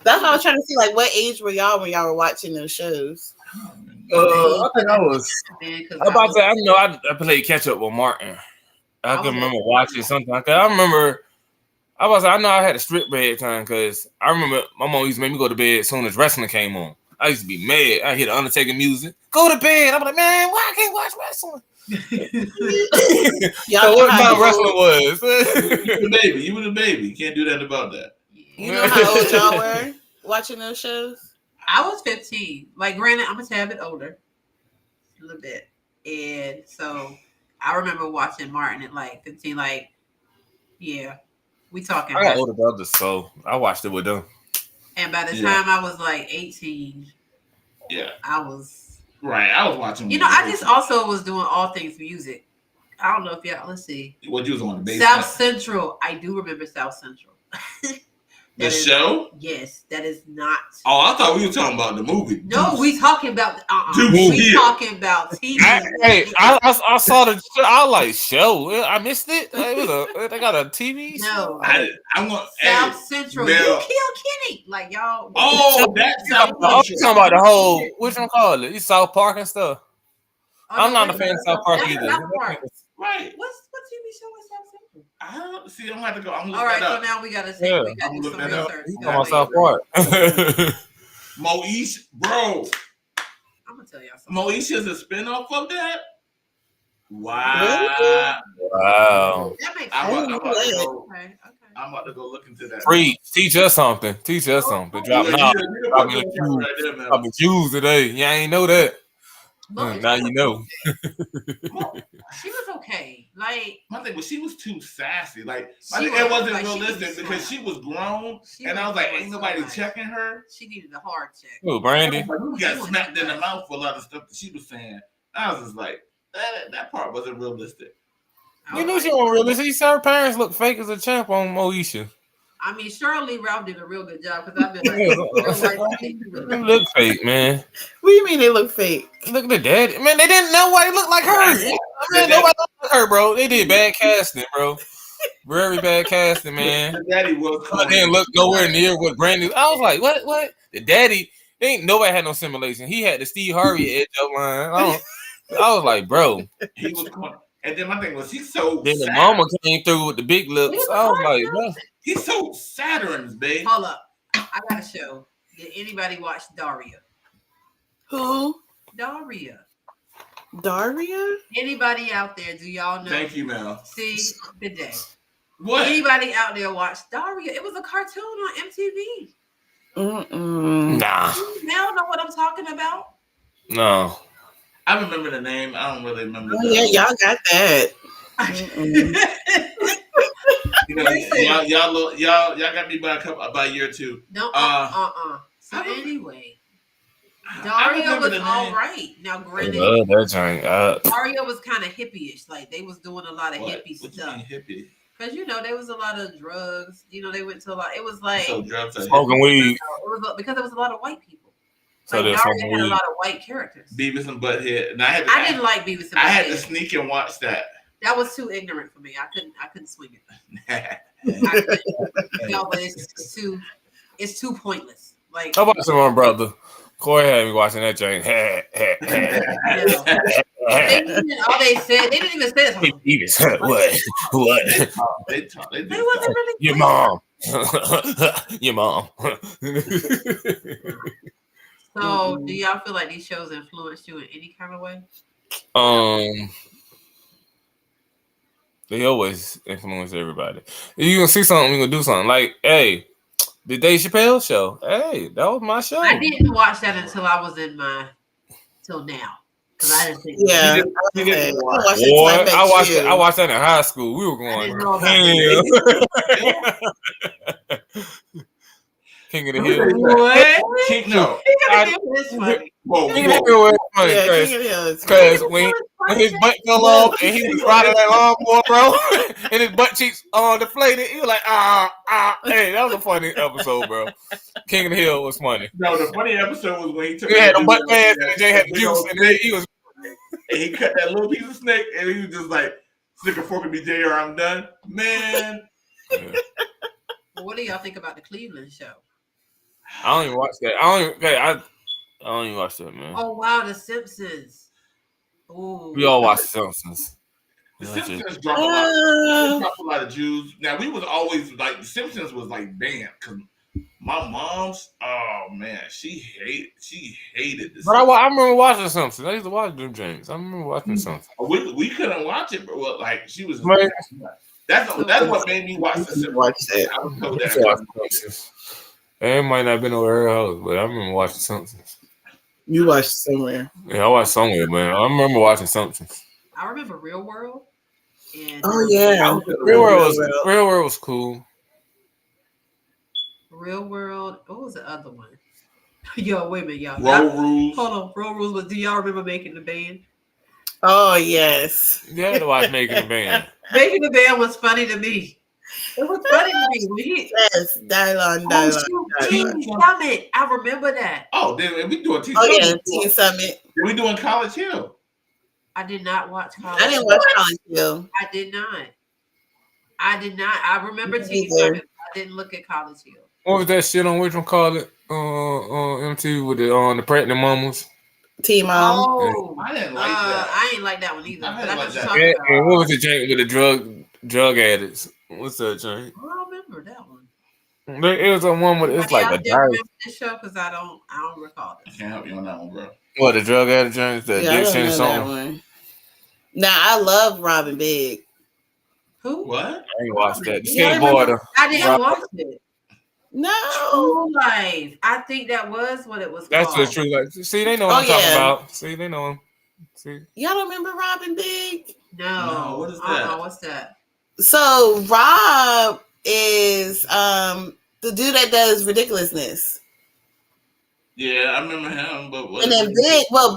That's what I was trying to see. Like, what age were y'all when y'all were watching those shows? I think I was. Because I'm about to say, I played catch up with Martin. I can remember watching something like that. I remember, I know I had a strict bedtime because I remember my mom used to make me go to bed as soon as wrestling came on. I used to be mad. I hear the Undertaker music. Go to bed. I'm like, man, why I can't watch wrestling? Y'all So know what how time old- wrestling was? You were the baby. You can't do that about that. You know how old y'all were watching those shows? I was 15. Like, granted, I'm a tad bit older, a little bit, and so I remember watching Martin at like 15. Like, yeah, we talking. I got older brothers, so I watched it with them. And by the Yeah. time I was like 18, Yeah. I was. Right. I was watching. I just also was doing all things music. I don't know if y'all. Let's see. What you was on the base. South Central. I do remember South Central. The That is- show? Yes, that is not. Oh, I thought we were talking about the movie. No, we talking about. Dude, We yeah. talking about TV. I saw the show. I was like, show. I missed it. They got a TV show. No, I'm going. South Hey, Central. Mel. You kill Kenny, like y'all. oh, that's South I'm talking Central. about the whole, which one call it? You South Park and stuff. Oh, I'm no, not a wait, fan of South Park that's either. South Park. Right. What TV show is South Central? I don't see. I'm gonna have to go. I'm gonna All look right, that so up. now we gotta Yeah. we gotta do I'm some looking that up. research. You talking about South Park? Moesha, bro. I'm gonna tell y'all something. Moesha is a spinoff of that. Wow. Wow. That makes I'm sense. about to go. Okay. I'm about to go look into that. Free. Teach us something. Teach us something. Drop Yeah, knowledge. you Drop put me that the right there, man. Dropping Jews today. Yeah, I ain't know that. Now you know. She was okay. Like my thing was she was too sassy. Like my She thing, it was, wasn't like, she realistic was because smart. she was grown, she and I was like, doing ain't so nobody much. checking her. She needed a hard check. Oh, Brandy. Like, we got She was smacked in the too mouth for a lot of stuff that she was saying. I was just like, that part wasn't realistic. I You was knew like, she wasn't realistic. Her parents look fake as a champ on Moesha. I mean, Shirley Ralph did a real good job because I've been like, real life, she was They look fake, man. What do you mean they look fake? Look at the daddy. Man, they didn't know why he looked like her. I mean, nobody looked like her, bro. They did bad casting, bro. Very bad casting, man. The daddy was I didn't look nowhere near what Brandy. I was like, what? The daddy, they ain't nobody had no simulation. He had the Steve Harvey edge up line. I was like, bro. He was corny. And then my thing was he's so Then the Saturn. mama came through with the big lips. I was like, bro. He's so Saturn's, babe. Hold up. I got a show. Did anybody watch Daria? Who? Daria. Daria? Anybody out there? Do y'all know? Thank you, Mel. See, good day. What? Anybody out there watch Daria? It was a cartoon on MTV. Nah. Mel know what I'm talking about? No. I remember the name. I don't really remember. Oh, yeah, y'all got that. You know, y'all got me by a year or two. No, So anyway, I Daria remember was the all name. right. Now, I granted, love that joint. Daria was kind of hippie-ish. Like they was doing a lot of What? hippie What you stuff. mean hippie? Because there was a lot of drugs. They went to a lot. It was like So drugs are Smoking weed. it was because there was a lot of white people. So Like they're Daria smoking had a weed. lot of white characters. Beavis and Butthead. And I didn't like Beavis and I had to Butthead. sneak and watch that. That was too ignorant for me. I couldn't swing it. I But it's too pointless. Like How about my brother? Corey had me watching that joint. all they said, they didn't even say this. What? They talk. They They do wasn't talk. really Your clear. mom. Your mom. So, do y'all feel like these shows influenced you in any kind of way? They always influence everybody. If you gonna see something, you gonna do something. Like, hey, the Dave Chappelle show. Hey, that was my show. I didn't watch that until I was till now. Because I didn't think Yeah. You didn't I watch. watched Boy, it. I watched it. I watched that in high school. We were I didn't know going about King of the Hill. What? King, no. It's funny. Whoa, King of the whoa. Hill was funny, Yeah, cause King of the Hill is Because when his butt fell off and he was riding that lawnmower, bro, and his butt cheeks deflated, he was like, Hey, that was a funny episode, bro. King of the Hill was funny. No, the funny episode was when he took. He had a butt pass and Jay had the juice, and then he was. And he cut that little piece of snake, and he was just like, "Stick a fork in me, Jr. I'm done, man." What do y'all think about the Cleveland show? I don't even watch that. I don't even watch that, man. Oh wow, The Simpsons. Ooh. We all watch The Simpsons. The Simpsons dropped a lot. They dropped a lot of Jews. Now we was always like The Simpsons was like banned because my mom's. Oh man, she hated this. But I remember watching The Simpsons. I used to watch them James. I remember watching The Simpsons. We couldn't watch it, but like she was. Man. That's what made me watch The Simpsons. Watch that. I was told I used to watch that. The Simpsons. It might not have been over her house, but I remember watching Simpsons. You watched somewhere. Yeah, I watched somewhere, man. I remember watching Simpsons. I remember Real World. And Oh yeah, Real World was cool. Real World. What was the other one? Yo, wait a minute, y'all. Road Rules. Hold on, Road Rules. But do y'all remember Making the Band? Oh yes. You had to watch Making the Band. Making the Band was funny to me. It was funny to me. When he, Yes, Dylon. Teen Summit. I remember that. Oh, then we doing Teen Oh Summit. yeah, Teen Summit. We doing College Hill. I did not watch College. I didn't watch College Hill. I did not. I remember Me Teen neither. Summit. I didn't look at College Hill. What was that shit on which one called it? MTV with the pregnant mamas. T Mom. Oh, I didn't like that. I ain't like that one either. I But didn't I know like what that. you're talking And, about. and what was the joint with the drug addicts? What's that joint? I don't remember that one. It was a one with it's Y'all like a still diary. remember this show because I don't recall I this. can't help you on that one, bro. What, the drug addict joint? The Yeah, I addiction don't or know that something? one. Now I love Robin Big. Who? What? I ain't watched that. The Yeah, I skateboarder. I didn't watch it. No. True Life. I think that was what it was That's called. the truth. Like, see, they know what Oh, I'm talking yeah. about. See, they know him. See? Y'all don't remember Rob and Big? No. What is that? What's that? So Rob is the dude that does Ridiculousness. Yeah, I remember him, but what? And then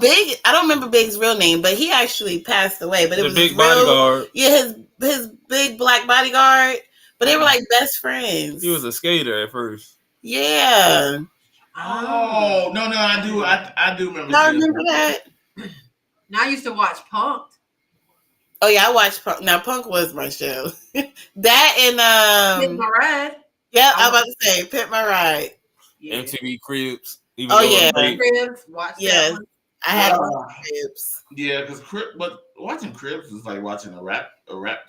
Big, I don't remember Big's real name, but he actually passed away. But it The was big his real, bodyguard. yeah, his big black bodyguard. But they were like best friends. He was a skater at first. Yeah. Oh no, I do remember. Y'all remember that? Now I used to watch Punked. Oh yeah, I watched Punk. Now Punk was my show. That and Hit my ride. yeah, I was about to say Pimp My Ride. Yeah. MTV Cribs. Even Oh, though it was yeah. great. Cribs, watch Yes. that one. I had Wow. Cribs. Yeah, because but watching Cribs was like watching a rap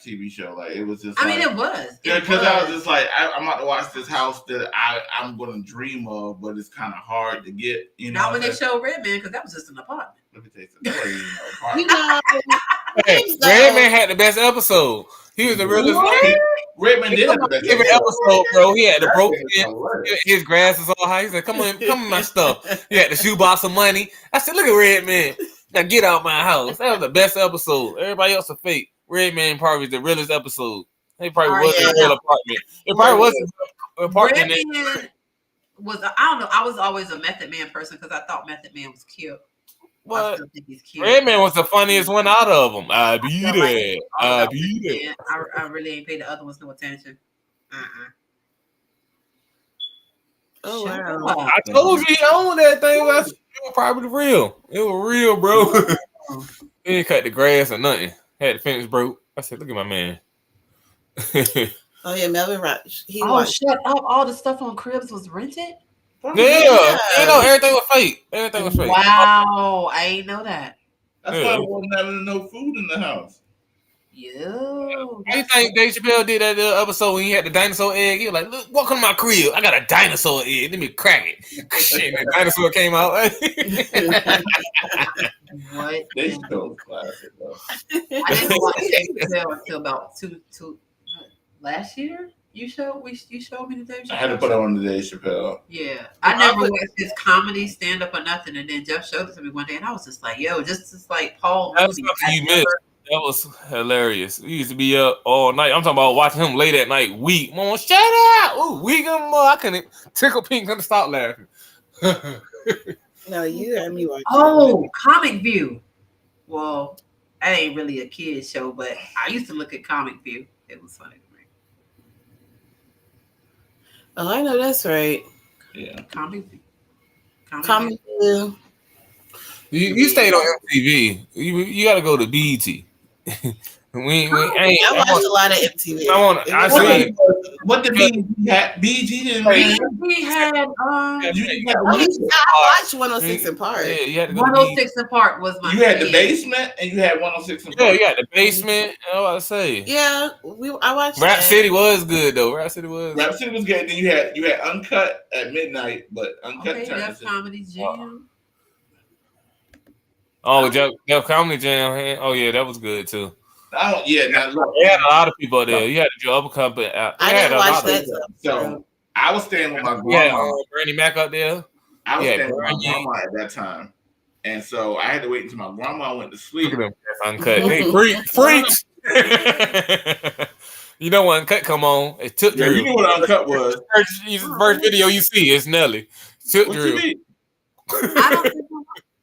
TV show. Like it was just. I like, mean, it was. Yeah, because I was just like, I'm about to watch this house that I'm going to dream of, but it's kind of hard to get. You know, Not when they showed Redman, because that was just an apartment. Let me tell you something. That wasn't even no part. You know, Hey, Cribs, though. Redman had the best episode. He was the realest. Redman did have the best Every episode, bro, he had the broke in. hilarious. His grass is all high. He said, "Come on, come in my stuff." He had the shoebox of money. I said, "Look at Redman. Now get out my house." That was the best episode. Everybody else a fake. Redman probably was the realest episode. They probably Oh, was yeah. a real apartment. It probably was an apartment. Redman was, I don't know, I was always a Method Man person because I thought Method Man was cute. I What? still think he's cute. Redman was the funniest one out of them. I be I there. all I about be Method there. Man. I really ain't paid the other ones no attention. Oh Shut wow. up. I told you he owned that thing. It was probably real. It was real, bro. He didn't cut the grass or nothing. Had the fence broke. I said, "Look at my man." Oh yeah, Melvin Rush. He Oh, watched. shut up. All the stuff on Cribs was rented? Yeah, you know everything was fake. Everything was fake. Wow. I ain't know that. That's why I wasn't having no food in the house. Yo. You think Dave Chappelle did that episode when he had the dinosaur egg? He was like, "Look, welcome to my crib. I got a dinosaur egg. Let me crack it." Shit, the dinosaur came out. What? They still classic though. I didn't watch Dave Chappelle until about two last year. You showed me the Dave Chappelle. I had to put on the Dave Chappelle. Yeah, I never watched his comedy, stand up, or nothing. And then Jeff showed it to me one day, and I was just like, "Yo, just like Paul." That's Mooney. something you missed. That was hilarious. We used to be up all night. I'm talking about watching him late at night. Weak, mom, shut up. Ooh, weak, mom. I couldn't tickle pink. Couldn't stop laughing. No, you had me watching. Oh, Comic View. Well, that ain't really a kid's show, but I used to look at Comic View. It was funny to me. Oh, I know that's right. Yeah. Comic View. Comic View. You stayed on MTV. You got to go to BET. I watched a lot of MTV. I see. What the BG had? BG didn't have. We had I watched 106 in Park. Yeah, you had to go 106 in Park was my. You had the kid. basement and you had 106 in Yeah, Park. you had the basement. I was about to say. Yeah, I watched Rap that. City was good though. Rap City was. Rap City was good. Then you had Uncut at midnight, but Uncut Okay, turned Def into- Comedy Jam. Oh, Jeff Comedy Jam. Oh yeah, that was good too. I don't. Yeah, now look. They had a lot of people there. You had the Joe Company. I didn't watch that. So I was staying with my Yeah, grandma. Bernie Mac up there. I was yeah, staying with my yeah. grandma at that time, and so I had to wait until my grandma went to sleep. Look at them. That's Uncut. Hey, freaks. You know when Uncut come on, it took Yeah, Drew. you knew what Uncut was. First video you see is Nelly. Took What Drew. you mean? I don't think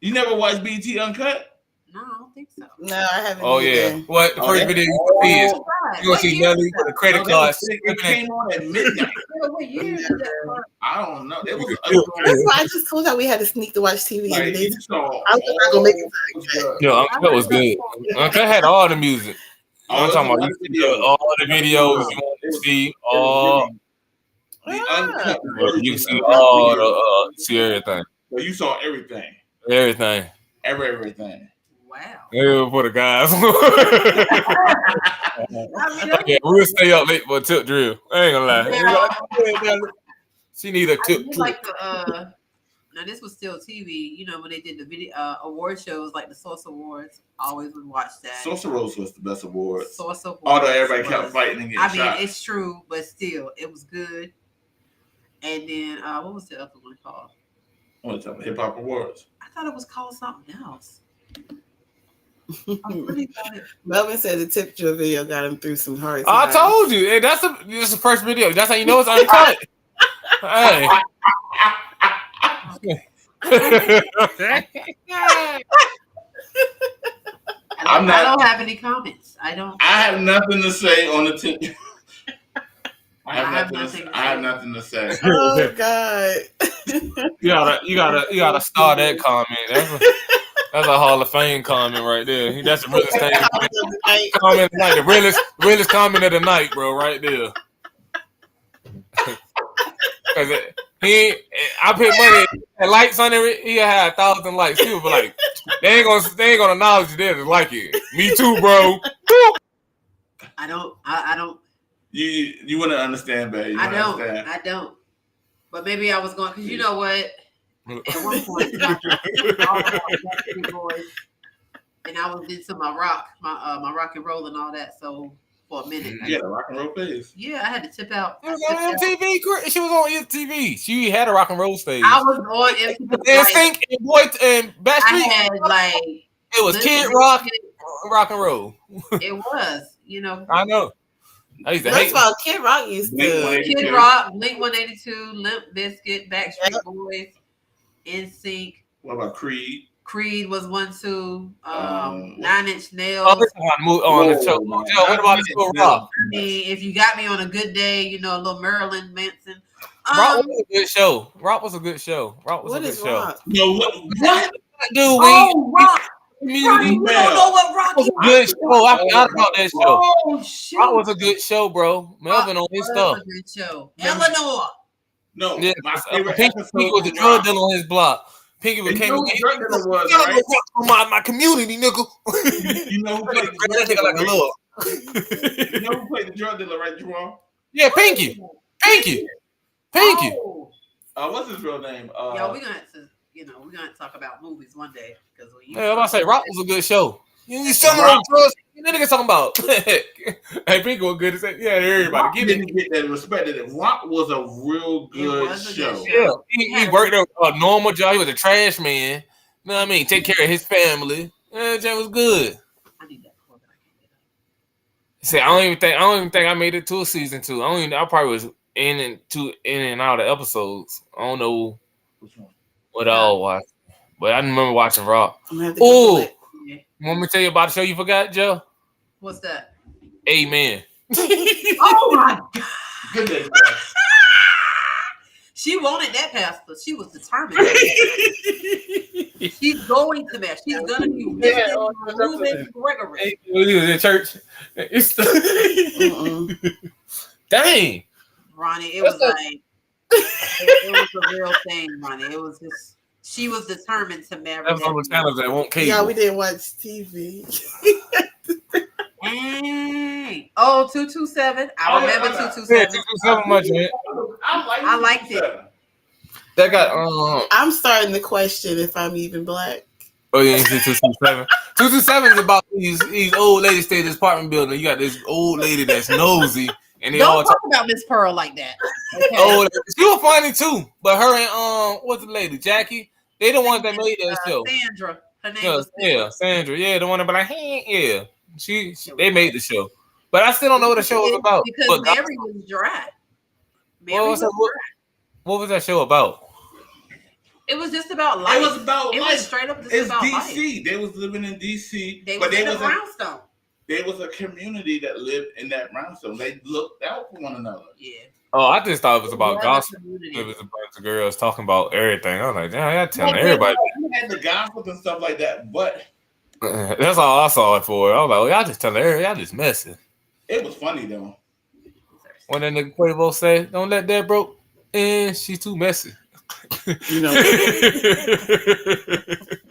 You never watched BT Uncut? No, I don't think so. No, I haven't. Oh yeah. either. What the Oh, first yeah. video you see is God, you gonna what see year Nelly was with a that? credit card. It came on at midnight. What year did that start? I don't know. It was That's why I just told y'all we had to sneak to watch TV. like, and you they- saw I was not gonna make it all- Yo, Uncut was good. Uncut had all the music. I'm talking about all the videos you want to see. All The Ah. uncut you version can see of all that video. the see everything. So you saw everything. Everything. Everything. Wow. Yeah, for the guys. I mean, Yeah, we'll stay up late for a tip drill. I ain't gonna lie. She need a I tip do drill. like the now this was still TV, you know, when they did the video award shows like the Source Awards. I always would watch that. Sosa Rose was the best award. Source Awards. Although everybody kept was- fighting and getting I mean, shot. it's true, but still, it was good. And then what was the other one called? Hip Hop Awards. I thought it was called something else. I'm pretty about it. Melvin said the Tip Drill video got him through some hard I times. told you. Hey, that's the first video. That's how you know it's uncut. Hey. I don't have any comments. I have nothing to say on the tip. I have nothing to say. Oh God! You gotta start that comment. That's a Hall of Fame comment right there. That's the realest thing. Comment of the night. The realest comment of the night, bro, right there. Cause I put money and likes under it. He'll have 1,000 likes. People be like, they ain't gonna acknowledge you there to like it. Me too, bro. I don't. You wouldn't understand, babe. I don't. But maybe I was going because you know what? At one point, I was about Backstreet Boys, and I was into my rock and roll and all that. So for a minute, yeah, rock and roll phase. Yeah, I had to tip out. She was on MTV. She was on MTV. She had a rock and roll stage. I was on MTV. And Backstreet. I had like it was Kid Rock, rock and roll. It was, I know. I used to First of all, Kid Rock used to. Kid Rock, Blink-182, Limp Bizkit, Backstreet Boys, NSYNC. What about Creed? Creed was one too. 9 Inch Nails. On the show. What about the show Rock? I mean, if you got me on a good day, a little Marilyn Manson. Rock was a good show. Rock was a good show. What is Rock? No, what? Dude, Rock. Community. You don't know what Rock is. Good show. I forgot about that show. Oh shit! Rock was a good show, bro. Melvin on his stuff. A good show. Eleanor. No, yeah, my favorite Pinky was the drug dealer on his block. Pinky became my community, nigga. You know who played the drug dealer? You know who played the drug dealer, right, Jerome? Yeah, Pinky. Oh. What's his real name? Yo, we're gonna have to. We're gonna talk about movies one day because I'm about to say Rock was a good show. You selling those drugs? That nigga talking about. Hey, Pinky was good. Yeah, everybody didn't get that respect. Rock was a real good show. Yeah, he worked a normal job. He was a trash man. You know what I mean? Take care of his family. Yeah, that was good. I need that quote, but I can't get it. See, I don't even think I made it to a season 2. I probably was in and out of episodes. I don't know what I all watched, but I remember watching Rock. Oh, you want me to tell you about the show you forgot, Joe? What's that? Amen. Oh my God! Goodness. She wanted that pastor. She was determined. She's going to that. She's gonna be Reuben Gregory. He was in church. Dang, Ronnie, it was it was a real thing, Ronnie. It was just she was determined to marry. That's all the channels that won't cable. Yeah, we didn't watch TV. Dang. Oh, 227. I remember 227. Yeah, 227 much, man. I liked it. That got I'm starting to question if I'm even black. Oh yeah, 227. 227 is about these old ladies stay in this apartment building. You got this old lady that's nosy, and they don't all talk about Miss Pearl like that. Okay? Oh, she was funny too. But her and what's the lady, Jackie? They the ones that made that show. Sandra. Her name was Sandra. Yeah, the one that be like, hey, yeah. She they made the show. But I still don't know what the show was about. Because Mary was dry. What was that show about? It was just about life. It was about life. Was straight up just about DC. Life. They was living in DC. They was in a brownstone. There was a community that lived in that brownstone. They looked out for one another. Yeah. Oh, I just thought it was about gossip. It was a bunch of girls talking about everything. I was like, damn, I gotta tell everybody. You had the gossip and stuff like that, but that's all I saw it for. I was like, well, y'all just telling everybody, y'all just messing. It was funny though. When that nigga Quavo say, "Don't let that broke," and she's too messy. You know.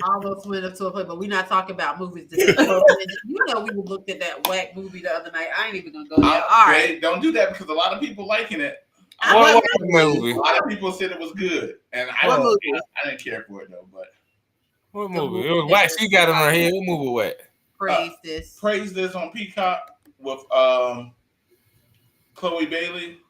Almost went up to a point, but we're not talking about movies. We looked at that whack movie the other night. I ain't even gonna go there. All right, don't do that because a lot of people liking it. What movie? A lot of people said it was good, and I didn't care for it though. But what movie? It was whack. She got it on her head. What movie was whack? Praise This on Peacock with Chloe Bailey.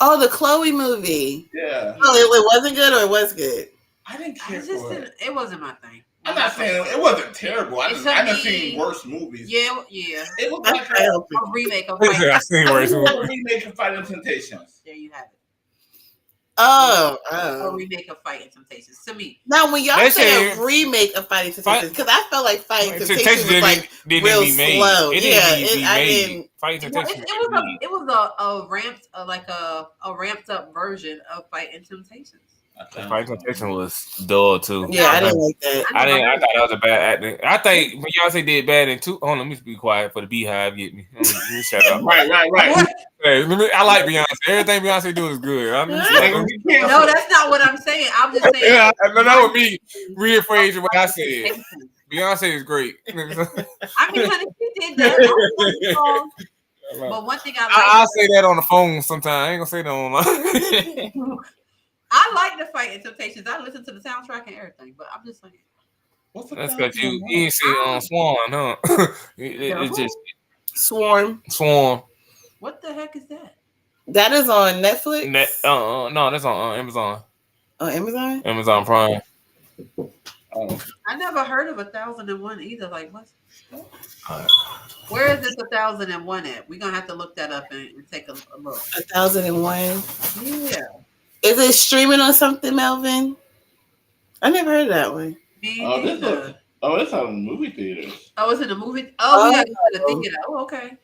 Oh, the Chloe movie. Yeah. Oh, it wasn't good or it was good? I didn't care for it. It wasn't my thing. I'm not saying it wasn't terrible. I It done took seen me- worse movies. Yeah. It was That's like a A remake of I Fight. seen a worse movies. remake of Fighting Temptations. There you have it. Oh, A oh. remake of Fighting Temptations. To me, Now, when y'all They say a say- remake of Fighting Temptations, because I felt like Fighting Temptations was didn't, like didn't real be made. slow. It Yeah, didn't be I made. didn't. Fighting Well, Temptations. it was a ramped like a ramped up version of Fighting Temptations. Fighting Temptations was dull too. Yeah, I didn't like that. I thought that was a bad acting. I think Beyonce did bad in two. Hold on, let me be quiet for the Beehive. Get me. Let me shut up. Right. Hey, I like Beyonce. Everything Beyonce do is good. I'm just like, No, that's not what I'm saying. I'm just saying. yeah, that would be rephrasing what I said. Beyonce is great. I mean, honey, she did that. But one thing I'll say that on the phone sometime. I ain't gonna say that online. I like the Fighting Temptations. I listen to the soundtrack and everything, but I'm just saying. That's because you ain't seen Swan, huh? It's just Swarm. Swan. What the heck is that? That is on Netflix. No, that's on Amazon. On Amazon. Amazon Prime. I never heard of 1001 either. Like, what's Alright. where is this 1001 at? We're gonna have to look that up and take a look. 1001. Yeah. Is it streaming on something, Melvin? I never heard of that one. It's out in movie theaters. Oh, it's in the movie. Oh, we got to go to the theater. Oh, okay.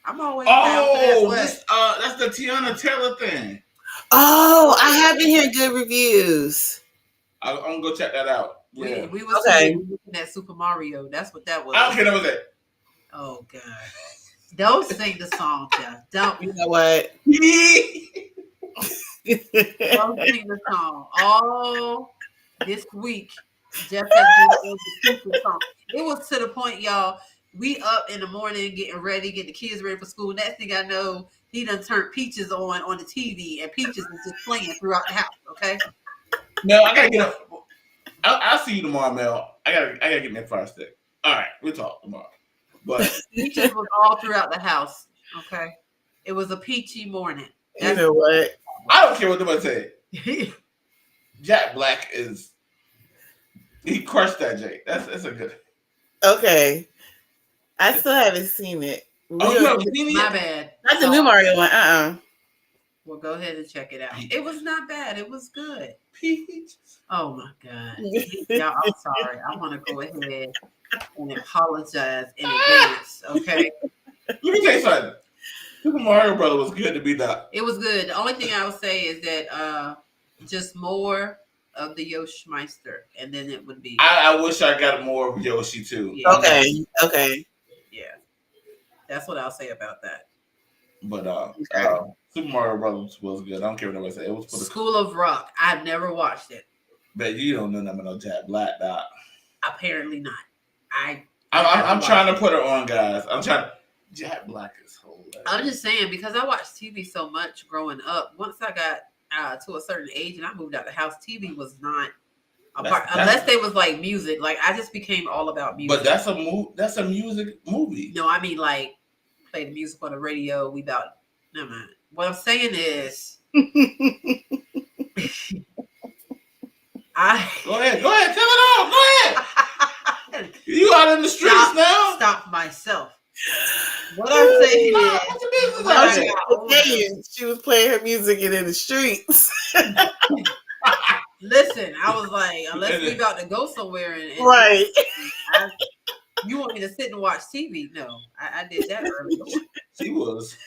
I'm always down for that. That's the Tiana Taylor thing. Oh, I have been hearing good reviews. I'm gonna go check that out. Yeah. We was Okay. looking at Super Mario. That's what that was. I don't care about that. Oh God! Don't sing the song, Jeff. Don't. You know what? Don't sing the song. All this week, Jeff has been on the stupid song. It was to the point, y'all. We up in the morning getting ready, getting the kids ready for school. Next thing I know, he done turned Peaches on the TV, and Peaches is just playing throughout the house. Okay. No, I gotta get up. I'll see you tomorrow, Mel. I gotta get me a fire stick. All right, we'll talk tomorrow. But Peaches was all throughout the house. Okay. It was a peachy morning. You know what? I don't care what nobody say. Jack Black he crushed that Jake. That's a good. Okay. I still haven't seen it. Oh, you haven't seen it My yet? bad. Not the new Mario one. Well, go ahead and check it out. It was not bad. It was good. Peach. Oh my God. Y'all, I'm sorry. I want to go ahead and apologize in advance. Okay. Let me tell you something. Super Mario Brother was good to be done. It was good. The only thing I would say is that just more of the Yoshmeister, and then it would be. I wish I got more of Yoshi too. Yeah. Okay. Yeah. That's what I'll say about that. But Super Mario Brothers was good. I don't care what nobody say. It was for the School of Rock. I've never watched it. But you don't know nothing about no Jack Black, dog. Apparently not. I'm trying to put her on, guys. Jack Black is hilarious. I'm just saying because I watched TV so much growing up. Once I got to a certain age and I moved out the house, TV was not a part unless they was like music. Like I just became all about music. But that's a music movie. No, I mean like play the music on the radio. Never mind. What I'm saying is Go ahead, tell it all. Go ahead. You out in the streets now? Stop myself. What I'm saying is, She was playing her music in the streets. listen, I was like, unless we about to go somewhere and Right. You want me to sit and watch TV? No, I did that earlier. She was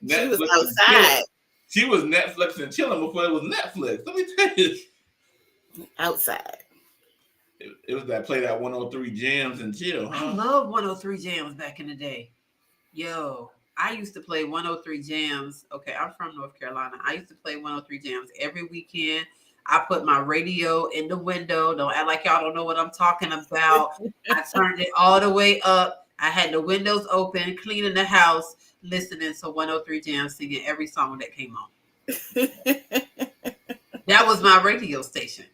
outside. She was Netflix and chilling before it was Netflix. Let me tell you. Outside. It was that play that 103 Jams and chill. I love 103 Jams back in the day. Yo, I used to play 103 Jams. Okay, I'm from North Carolina. I used to play 103 Jams every weekend. I put my radio in the window. Don't act like y'all don't know what I'm talking about. I turned it all the way up. I had the windows open, cleaning the house, listening to 103 Jams, singing every song that came on. That was my radio station.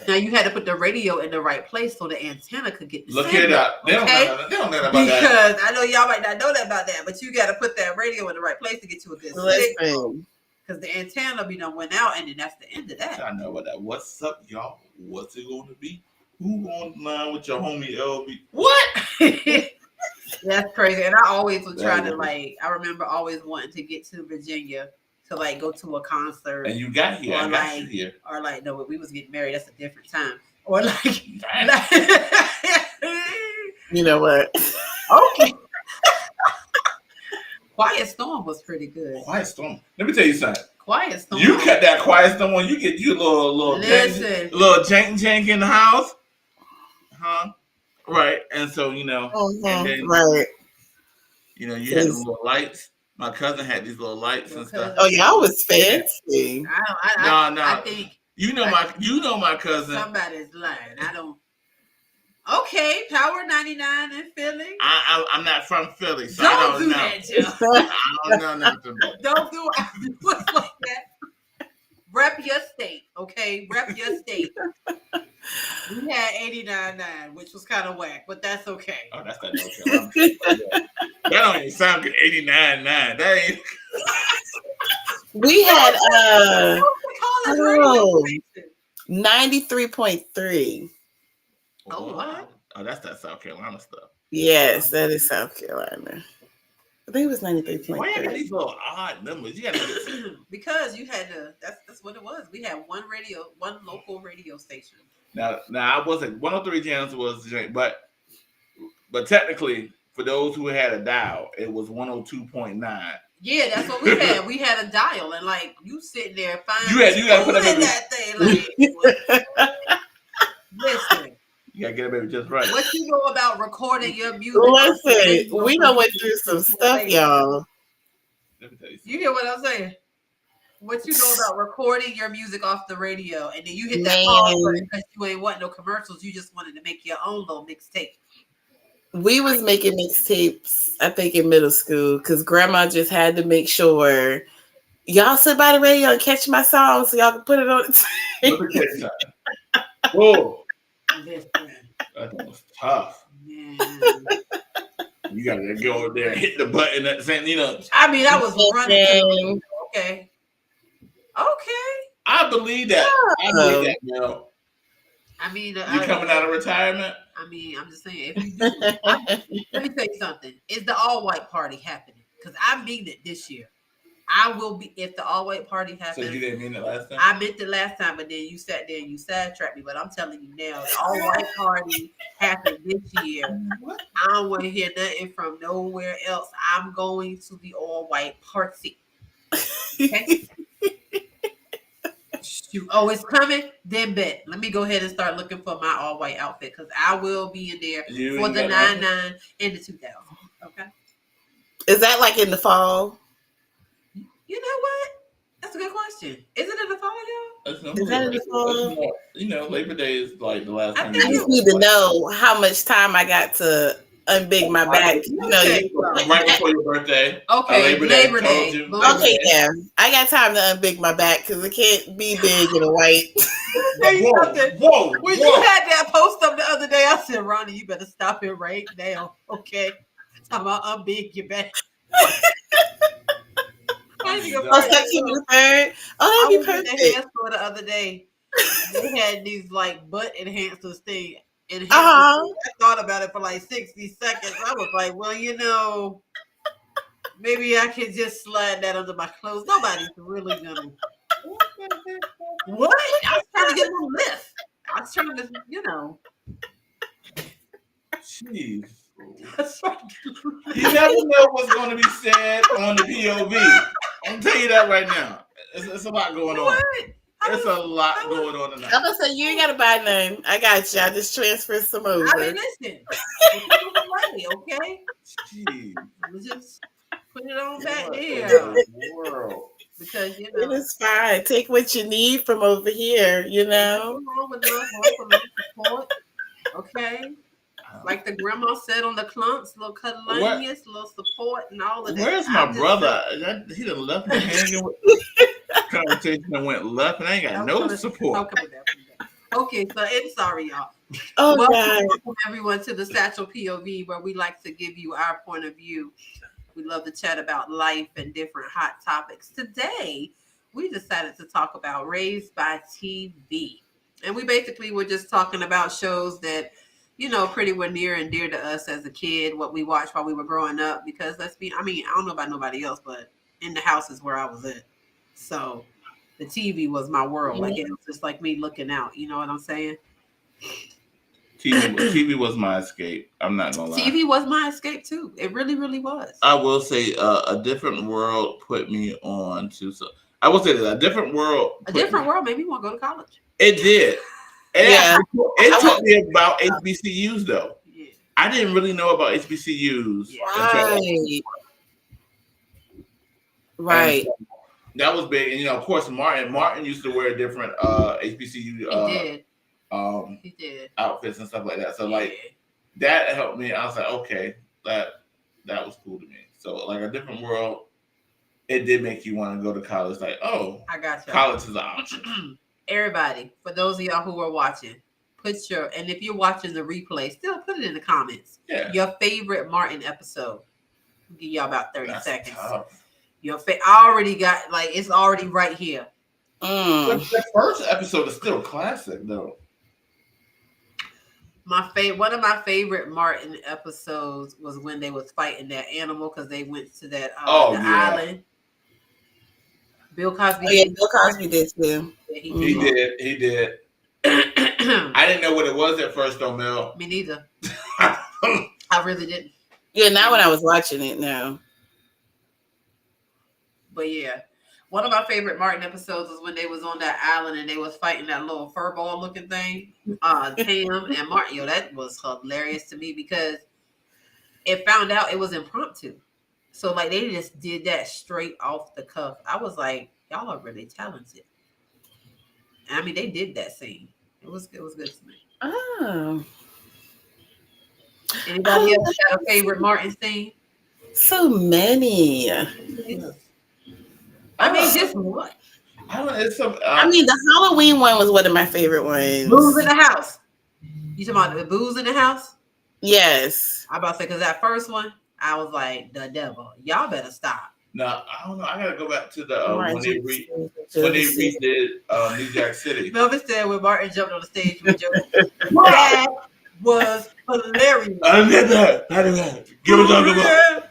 Now you had to put the radio in the right place so the antenna could get the Look signal, at that. They don't know about that. Because I know y'all might not know that about that, but you got to put that radio in the right place to get to a good signal. Because the antenna be done went out, and then that's the end of that. I know about that. What's up, y'all? What's it going to be? Who on the line with your homie LB? What? That's crazy. And I always would try That to was- I remember always wanting to get to Virginia to go to a concert. And you got here. Or I got you here. Or no, we was getting married. That's a different time. Or You know what? okay. Quiet Storm was pretty good. Quiet Storm. Let me tell you something. Quiet Storm. You cut that Quiet Storm when you get you a little jank in the house. Huh? Right. And so, and then, Right. you had the little lights. My cousin had these little lights and stuff. Oh, y'all was fancy. I think my cousin. somebody's lying. I don't. Okay, Power 99 in Philly. I'm not from Philly, so Don't I do don't know. that, Joe. I don't know nothing about Don't do it like that. Rep your state, okay? Rep your state. We had 89.9, which was kind of whack, but that's okay. Oh, that's that North Carolina. That don't even sound good. 89.9. That ain't. We had College radio station. 93.3. Oh, what? Oh, that's that South Carolina stuff. Yes, that is South Carolina. I think it was Why you got 93.3. these little odd numbers? You got to. Because you had to. That's what it was. We had one local radio station. Now I wasn't 103 Jams was, but technically for those who had a dial, it was 102.9. Yeah, that's what we had. We had a dial, and you sitting there, fine. You gotta put that in baby- that thing. Listen, You gotta get it baby just right. what you know about recording your music? Listen, we done went through some stuff, y'all. Let me tell you something. You hear what I'm saying? What you know about recording your music off the radio, and then you hit that Man. pause button because you ain't want no commercials. You just wanted to make your own little mixtape. We was making mixtapes, I think, in middle school because grandma just had to make sure y'all sit by the radio and catch my song so y'all can put it on the Let me tell you something. Whoa, Listen, that was tough. man. You gotta go over there and hit the button at the same. I mean, I was running. tape. Okay. I believe that. I believe that, girl. I mean, You coming out of retirement? I mean, I'm just saying. If you do, let me tell you something. Is the all-white party happening? Because I mean it this year. I will be if the all-white party So happens. you didn't mean it last time? I meant it last time, but then you sat there and you sidetracked me. But I'm telling you now, the all-white party happened this year. I don't want to hear nothing from nowhere else. I'm going to the all-white party. Okay? Shoot. Oh, it's coming? Then bet. Let me go ahead and start looking for my all-white outfit because I will be in there You for ain't the got 99 and the 2000. Okay? Is that like in the fall? You know what? That's a good question. Is it in the fall, y'all? Is that in the fall? Labor Day is like the last I time. think I just need to know how much time I got to unbig my back. Right before your birthday. Okay, Labor Day. Labor Day. Told you. Labor Okay, yeah. I got time to unbig my back because it can't be big and white. Tell you something. Whoa. When you had that post up the other day, I said, Ronnie, you better stop it right now. Okay. Talking about unbig your back. Oh, September 3rd. Oh, that'd be I was in the perfect. hair store the other day. They had these butt enhancers thing. I thought about it for 60 seconds. I was like, well, maybe I can just slide that under my clothes. Nobody's really gonna. What? I was trying to get a little lift. I was trying to, Jeez. You never know what's going to be said on the POV. I'm telling you that right now. It's a lot going on. What? There's a lot going on tonight. I'm gonna say you ain't gotta buy none. I got you. I just transfer some over. I mean, listen. Okay? Jeez. We'll just put it on back What there. in the world? Because, It is fine. Take what you need from over here, nothing wrong with love support. Okay? Like the grandma said on the clumps, little cuddliness, little support, and all of that. Where's my brother? He done left me hanging with conversation that went left, and I ain't got no support. Okay, so I'm sorry, y'all. Oh, Welcome everyone to the Satchel POV, where we like to give you our point of view. We love to chat about life and different hot topics. Today, we decided to talk about Raised by TV. And we basically were just talking about shows that, pretty were near and dear to us as a kid, what we watched while we were growing up. Because I don't know about nobody else, but in the house is where I was at. So the TV was my world. Like it was just like me looking out. You know what I'm saying? TV was my escape. I'm not gonna lie. TV was my escape too. It really, really was. I will say, A Different World put me on to. So I will say that A Different World. A Different World made me want to go to college. It did. Yeah. It taught me about HBCUs though. Yeah. I didn't really know about HBCUs. Right. Right. That was big, and of course, Martin used to wear different HBCU. He did outfits and stuff like that. So that helped me. I was like, okay, that was cool to me. So like A Different World, it did make you want to go to college. Like, oh, I got you. College is an option. Everybody, for those of y'all who are watching, and if you're watching the replay, still put it in the comments. Yeah. Your favorite Martin episode. I'll give y'all about 30 seconds. Tough. I already got it's already right here. The first episode is still classic though. One of my favorite Martin episodes was when they was fighting that animal because they went to that island. Bill Cosby. Oh, yeah, Bill Cosby did too. Yeah, He did. I didn't know what it was at first, though, Mel. Me neither. I really didn't. Yeah, now when I was watching it now. But yeah, one of my favorite Martin episodes was when they was on that island and they was fighting that little furball looking thing. Tam and Martin. That was hilarious to me because it found out it was impromptu. So like they just did that straight off the cuff. I was like, y'all are really talented. And I mean, they did that scene. It was good to me. Oh. Anybody else got a favorite Martin scene? So many. I mean, just what? I don't know. It's some. I mean, the Halloween one was one of my favorite ones. Booze in the house. You talking about the booze in the house? Yes. I about to say because that first one, I was like, the devil. Y'all better stop. No, I don't know. I gotta go back to the when they redid New Jack City. Melvin said when Martin jumped on the stage with Joe, that was hilarious. I did that. Give a dog about.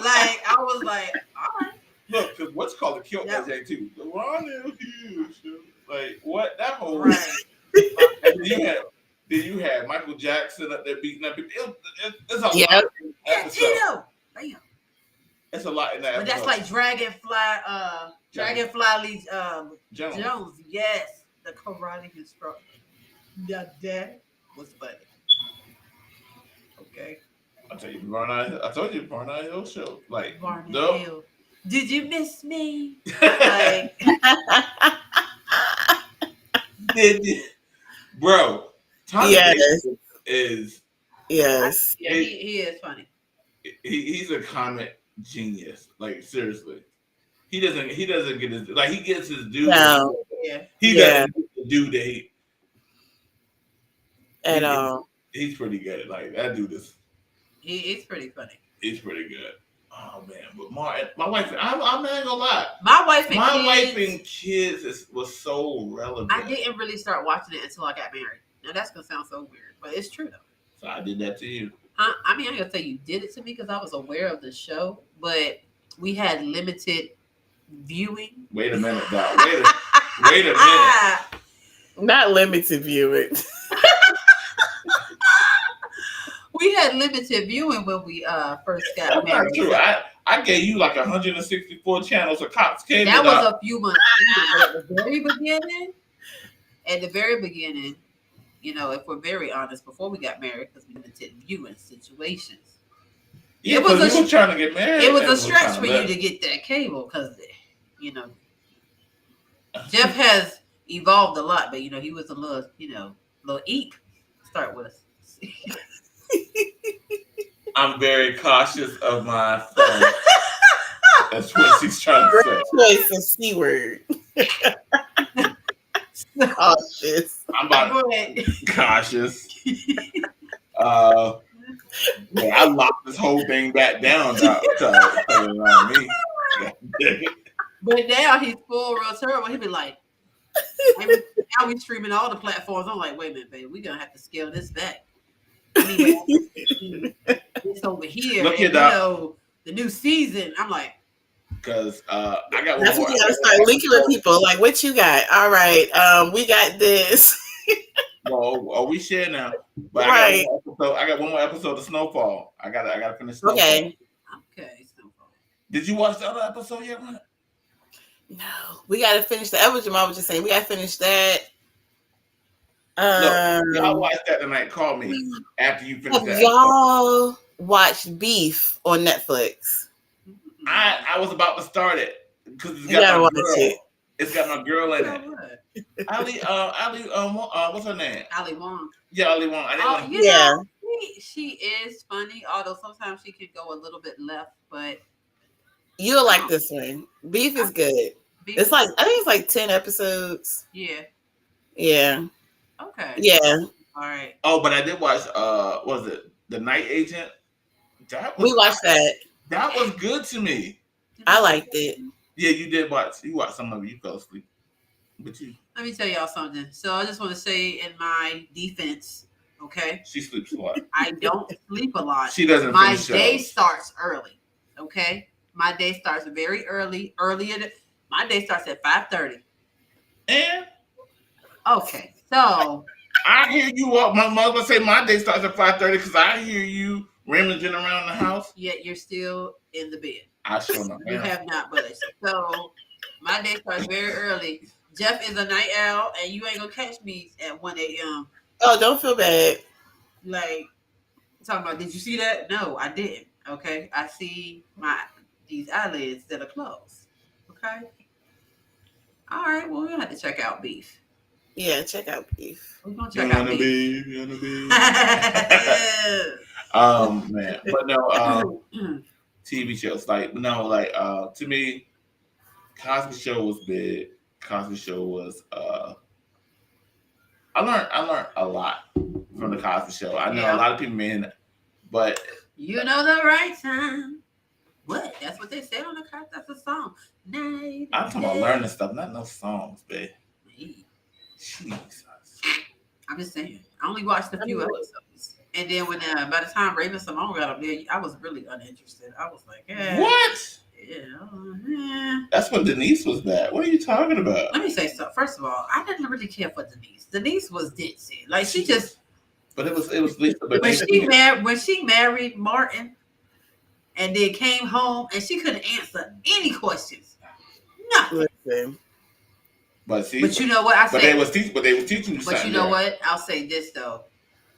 Like I was like, all right. Look, because what's called the killed that day too. The Ron Hughes. Like what? That whole. Right. And then you had Michael Jackson up there beating up people. It's a lot. Yep. Damn. It's a lot in that. But that's like Dragonfly Lee Jones. Yes, the karate instructor. Yeah, that was funny. Okay. I told you, Barnard Hill show. Like, Barnard no. Hill. Did you miss me? Like, did you? Bro, Tommy Yes. is Yes. yeah, he is funny. he's a comic genius. Like seriously, he doesn't get his he gets his due. No. Yeah. He doesn't get the due that he At all. He's pretty good. Like that dude is. He's pretty funny. He's pretty good. Oh man, but my wife, I'm not gonna lie. My wife and kids was so relevant. I didn't really start watching it until I got married. Now that's gonna sound so weird, but it's true though. So I did that to you. I mean, I'm gonna tell you did it to me because I was aware of the show, but we had limited viewing. Wait a minute, dog. Wait a minute. Not limited viewing. We had limited viewing when we first got That's married. not true. I gave you like 164 channels of Cox Cable. That was a few months later, but at the very beginning, you know, if we're very honest, before we got married, because we limited viewing situations. Yeah, because we were trying to get married. It was a stretch for you to get that cable because, you know, Jeff has evolved a lot, but, you know, he was a little, little eep to start with. I'm very cautious of my phone. That's what she's trying to say. Choice of C word. Cautious. I'm about cautious. I locked this whole thing back down. Me. But now he's full real terrible. He'd be like, now we streaming all the platforms. I'm like, wait a minute, baby, we're gonna have to scale this back. I mean, it's over here. Look And, it up. the new season. I'm like, Because I got one That's more. what you gotta start linking with people. Like, what you got? All right, we got this. Oh, we share now. But Right. I got one more episode of Snowfall. I gotta finish Snowfall. Okay. Snowfall. Did you watch the other episode yet? Man? No, we gotta finish that. That was Jamal was just saying. We gotta finish that. Look, y'all watch that tonight. Call me after you finish Have that. y'all watched Beef on Netflix? I was about to start it because it's You got gotta my watch girl. it. It's got my girl in it. What? Ali, what's her name? Ali Wong. Yeah, Ali Wong. I didn't Oh, want you Yeah. know, she is funny, although sometimes she can go a little bit left, but You'll like this one. Beef is good. It's like I think it's like 10 episodes. yeah, Yeah. okay, Yeah. all right. Oh, but I did watch. What was it The Night Agent? That was, We watched that. That was good to me. I liked it. Yeah, you did watch. You watched some of it. You fell asleep. But Let me tell y'all something. So I just want to say in my defense, okay, she sleeps a lot. I don't sleep a lot. She doesn't. My finish day shows. starts early. Okay, my day starts very early. My day starts at 5:30. And Okay, so I hear you up. My mother say my day starts at 5:30 because I hear you rummaging around the house. yet you're still in the bed. I sure enough You am. have not budged. So my day starts very early. Jeff is a night owl, and you ain't gonna catch me at 1 a.m. Oh, don't feel bad. Like talking about, did you see that? No, I didn't. Okay, I see these eyelids that are closed. Okay. All right. Well, we'll have to check out Beef. Yeah, check out Beef. We're gonna check out Beef. You wanna be. Man, but no. TV shows to me, Cosby Show was big. Cosby Show was I learned a lot from the Cosby Show. I know Yeah. a lot of people mean, but You know the right time. What? That's what they said on the card. That's a song. Night. I'm talking about learning stuff, not no songs, babe. Jesus. I'm just saying. I only watched a few episodes, and then when by the time Raven Simone got up there, I was really uninterested. I was like, yeah, What? yeah. That's when Denise was back. What are you talking about? Let me say something. First of all, I didn't really care for Denise. Denise was ditzy. Like she just But it was Lisa. But when she married Martin, and then came home and she couldn't answer any questions. Nothing. Listen. but you know what I But said? they was teaching you But something. you know there. what? I'll say this though.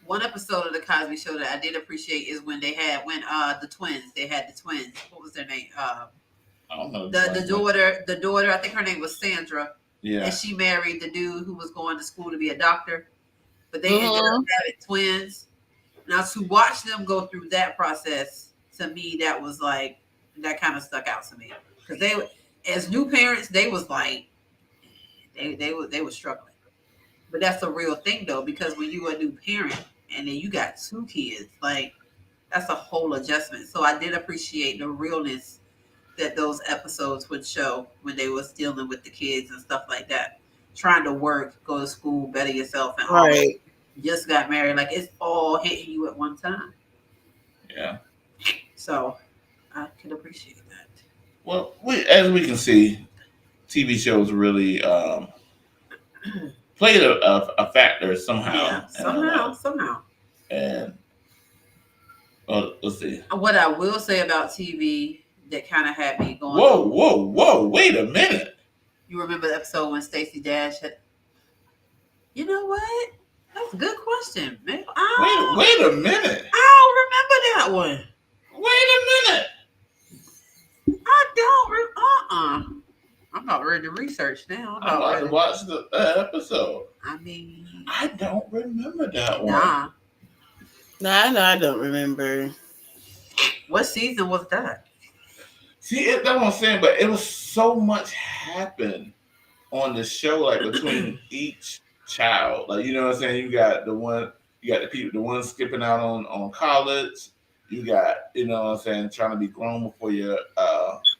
One episode of the Cosby Show that I did appreciate is when they had the twins. They had the twins. What was their name? I don't know. The daughter. I think her name was Sandra, Yeah. and she married the dude who was going to school to be a doctor. But they ended up having twins. Now to watch them go through that process, to me, that was like that kind of stuck out to me because they, as new parents, they was like they were struggling. But that's a real thing though, because when you a new parent and then you got two kids, like that's a whole adjustment. So I did appreciate the realness that those episodes would show when they was dealing with the kids and stuff like that. Trying to work, go to school, better yourself, and all that. Just got married. Like it's all hitting you at one time. Yeah. So I can appreciate that. Well, as we can see, TV shows really played a factor somehow. Yeah, somehow. And well, let's see. What I will say about TV that kind of had me going. Whoa! Wait a minute. You remember the episode when Stacey Dash had? You know what? That's a good question, man. Wait a minute. I don't remember that one. Wait a minute. I don't. I'm not ready to research now. I'm about to watch the episode. I mean, I don't remember that one. nah. Nah, no, I don't remember. What season was that? See, that's what I'm saying, but it was so much happened on the show, like between each child. Like, you know what I'm saying? You got the one skipping out on college. You got, you know what I'm saying, trying to be grown before you're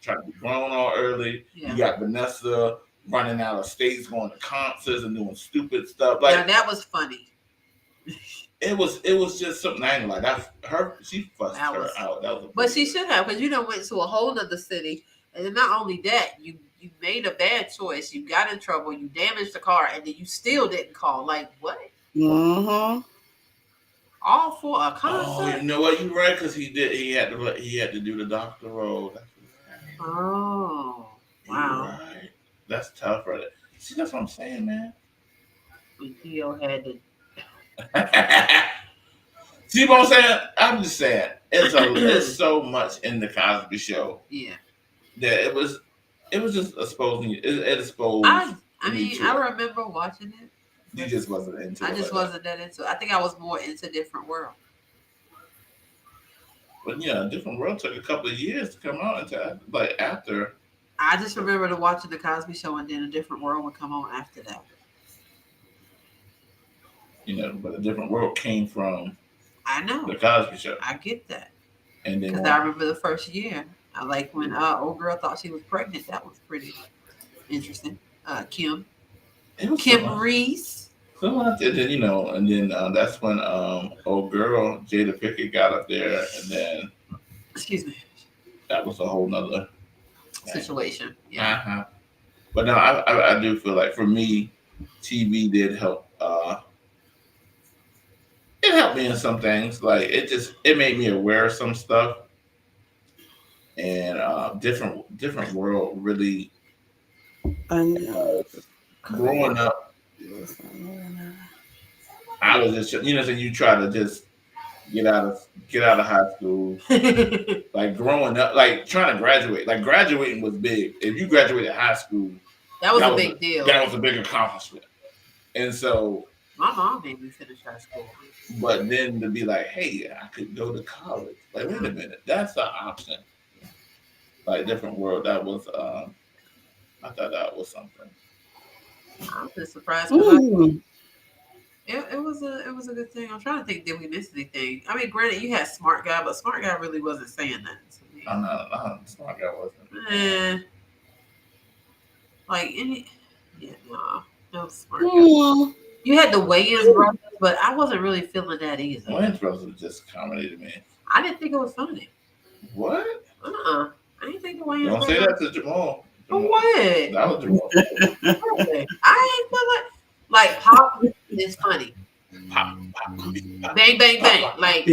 trying to be grown all early. Yeah. You got Vanessa running out of states, going to concerts and doing stupid stuff. Now Like that was funny. it was just something I ain't like. She fussed That her was- out. That was But she should have, because you done went to a whole other city, and then not only that, you made a bad choice. You got in trouble. You damaged the car, and then you still didn't call. Like what? Mm-hmm. All for a Oh, concert? you know what? You're right, because he had to do the doctor role. That's right. Oh, You're wow. right. That's tough, right? See, that's what I'm saying, man. When Theo had to. See what I'm saying? I'm just saying it's so much in the Cosby Show Yeah. that it was just exposing you. It exposed. I me mean, to I it. remember watching it. You just wasn't into it. I just like wasn't that into it. I think I was more into Different World. But yeah, Different World took a couple of years to come out into like after. I just remember watching the Cosby Show, and then A Different World would come on after that. But a Different World came from I know. the Cosby Show, I get that. and then Because I remember the first year. I like when old girl thought she was pregnant. That was pretty interesting. Kim it was Reese. so much, and then and then that's when old girl Jada Pickett got up there, and then Excuse me. that was a whole nother Situation. Yeah. Uh-huh. But no, I do feel like for me, TV did help. It helped me in some things. Like it made me aware of some stuff, and different world really. I know. Growing up, I was just so you try to just get out of high school. Like growing up, like trying to graduate. Like graduating was big. If you graduated high school, That was a big deal. That was a big accomplishment. And so, My mom made me finish high school. but then to be like, hey, I could go to college. Like, wait a minute, that's an option. Like Different World, that was I thought that was something. I'm just surprised because Ooh. it was a good thing. I'm trying to think, did we miss anything? I mean, granted, you had Smart Guy, but Smart Guy really wasn't saying that to me. No, Smart Guy wasn't. Like no Smart Guy. Ooh. You had the Wayans brothers, but I wasn't really feeling that either. Wayans Brothers was just comedy to me. I didn't think it was funny. What? I didn't think the Wayans Don't say that to Jamal. For what? That was Jamal. I ain't feel like Pop is funny. Pop. Bang, bang, bang. Like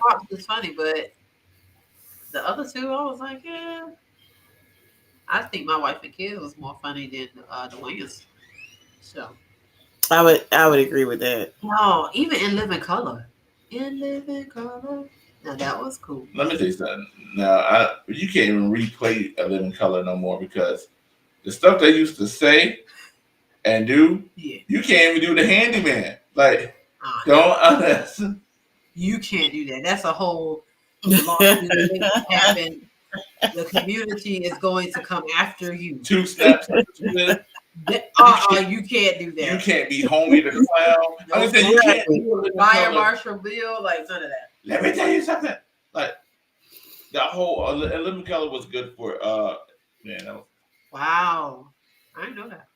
Pop is funny, but the other two, I was like, yeah. I think My Wife and Kids was more funny than the Wayans show. I would agree with that. No, even In Living Color. In Living Color. Now that was cool. Let me tell you something. Now, you can't even replay A Living Color no more because the stuff they used to say and do, you can't even do the handyman. Like, don't honest. You can't do that. That's a whole lawsuit that happened. The community is going to come after you. 2 steps. You can't do that. You can't be Homie the Clown. I'm just saying, you can't do Fire Marshal Bill, like none of that. Let me tell you something. Like that whole A Living Color was good for man. That was, wow, I didn't know that.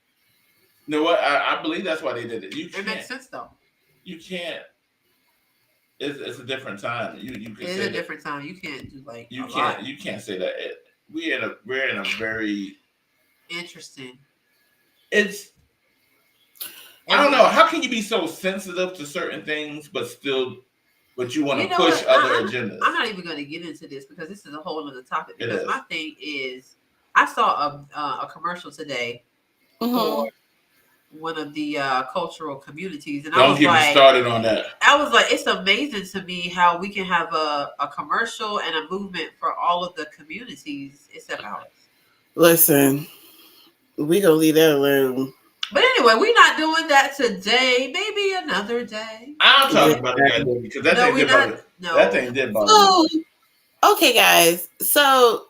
You know what? I believe that's why they did it. It makes sense though. You can't. It's a different time. You can. It's a different time. You can't do like you can't say that. We're in a very interesting. It's. I don't know. How can you be so sensitive to certain things, but you want to push other agendas? I'm not even going to get into this because this is a whole other topic. Because my thing is, I saw a commercial today for one of the cultural communities, and I was like, don't get me started on that. I was like, it's amazing to me how we can have a commercial and a movement for all of the communities except ours. Listen, we gonna leave that alone. But anyway, we're not doing that today. Maybe another day. I'll talk about that because that thing did bother me. Okay, guys. So,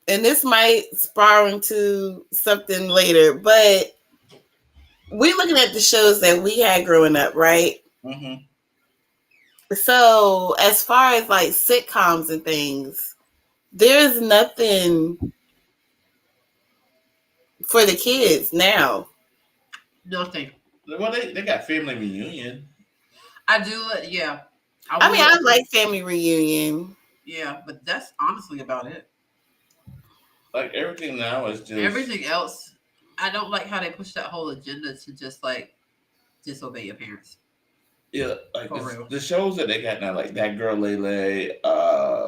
and this might spar into something later, but we're looking at the shows that we had growing up, right? Mm-hmm. So, as far as like sitcoms and things, there's nothing for the kids now. Nothing. Well, they got family reunion. I do. Yeah. I mean, would- I like family reunion. Yeah, but that's honestly about it. Like everything now is just Everything else, I don't like how they push that whole agenda to just like disobey your parents. Yeah, like For real. the shows that they got now, like That Girl Lele,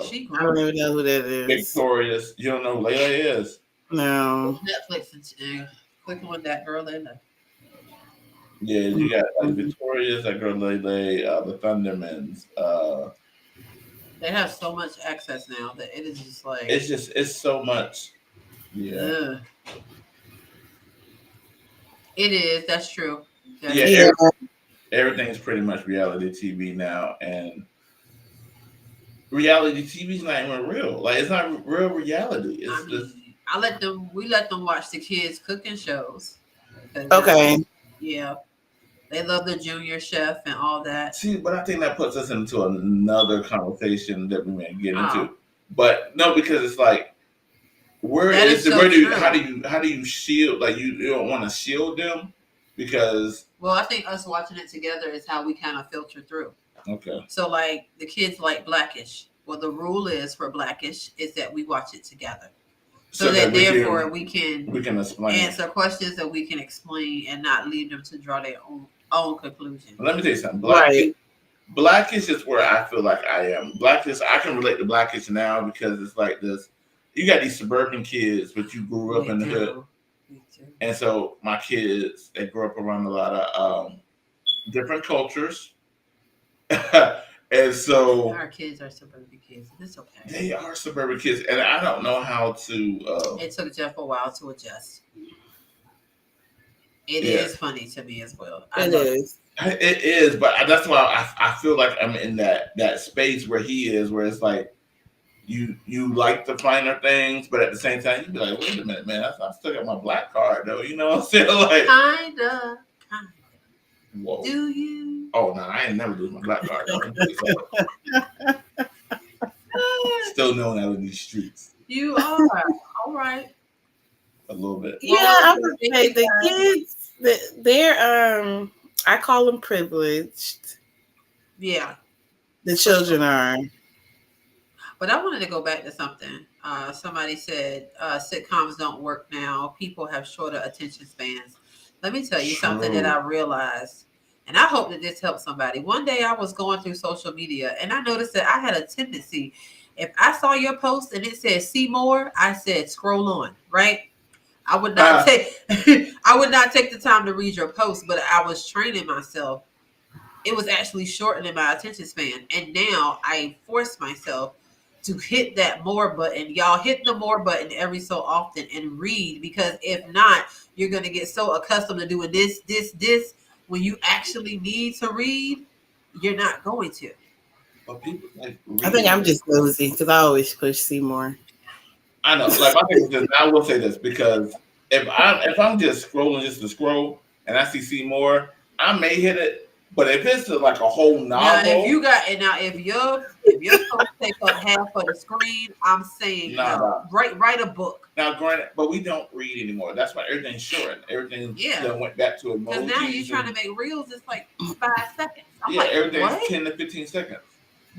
She I don't grew even know who that is. Victorious. You don't know who Lele is? No. Netflix and click on That Girl in there. Yeah, you got like Victorious, That Girl Lele, the Thundermans. They have so much access now that it is just like It's so much. Yeah. ugh. It is. That's true. That's Yeah, Yeah. Everything's pretty much reality TV now, and reality TV is not even real. Like it's not real reality. I It's just mean, we let them watch the kids cooking shows. 'Cause, Okay. Yeah. They love the Junior Chef and all that. see, but I think that puts us into another conversation that we may get into. Oh. But no, because it's like That is so where do you, true. how do you shield, like you don't want to shield them because Well, I think us watching it together is how we kind of filter through. okay. So, like, the kids like Blackish. Well, the rule is for Blackish is that we watch it together. So that therefore we can explain. answer questions that we can explain and not leave them to draw their own conclusion. Let me tell you something. Right. Blackish is where I feel like I am. Blackish, I can relate to Blackish now because it's like this. You got these suburban kids, but you grew up in the hood. Me too. And so my kids, they grew up around a lot of different cultures. And so Our kids are suburban kids. It's okay. they are suburban kids. And I don't know how to It took Jeff a while to adjust. It Yeah. is funny to me as well. I It love is. it is, but that's why I feel like I'm in that space where he is, where it's like you like the finer things, but at the same time you be like, wait a minute, man, I still got my black card though. You know what I'm saying? Like, Kinda. whoa. Do you? Oh no, I ain't never lose my black card. Still known out in these streets You are. All right. a little bit. Yeah, I would say the kids, they're I call them privileged. Yeah. The children are. But I wanted to go back to something. Somebody said sitcoms don't work now. People have shorter attention spans. Let me tell you something that I realized, and I hope that this helps somebody. One day I was going through social media and I noticed that I had a tendency. If I saw your post and it said see more, I said scroll on, right? I would not take the time to read your post, but I was training myself. It was actually shortening my attention span. And now I force myself to hit that more button. Y'all hit the more button every so often and read, because if not, you're going to get so accustomed to doing this. When you actually need to read, you're not going to. But people like I think I'm just nosy because I always push Seymour. I know. Like my thing is this, I will say this because if I'm just scrolling just to scroll and I see more, I may hit it. But if it's like a whole novel, Now, if your post take up half of the screen, I'm saying write a book. Now, granted, but we don't read anymore. That's why everything's short. Everything went back to emojis. Because now you're trying to make reels. It's like 5 seconds. I'm everything's what? 10 to 15 seconds.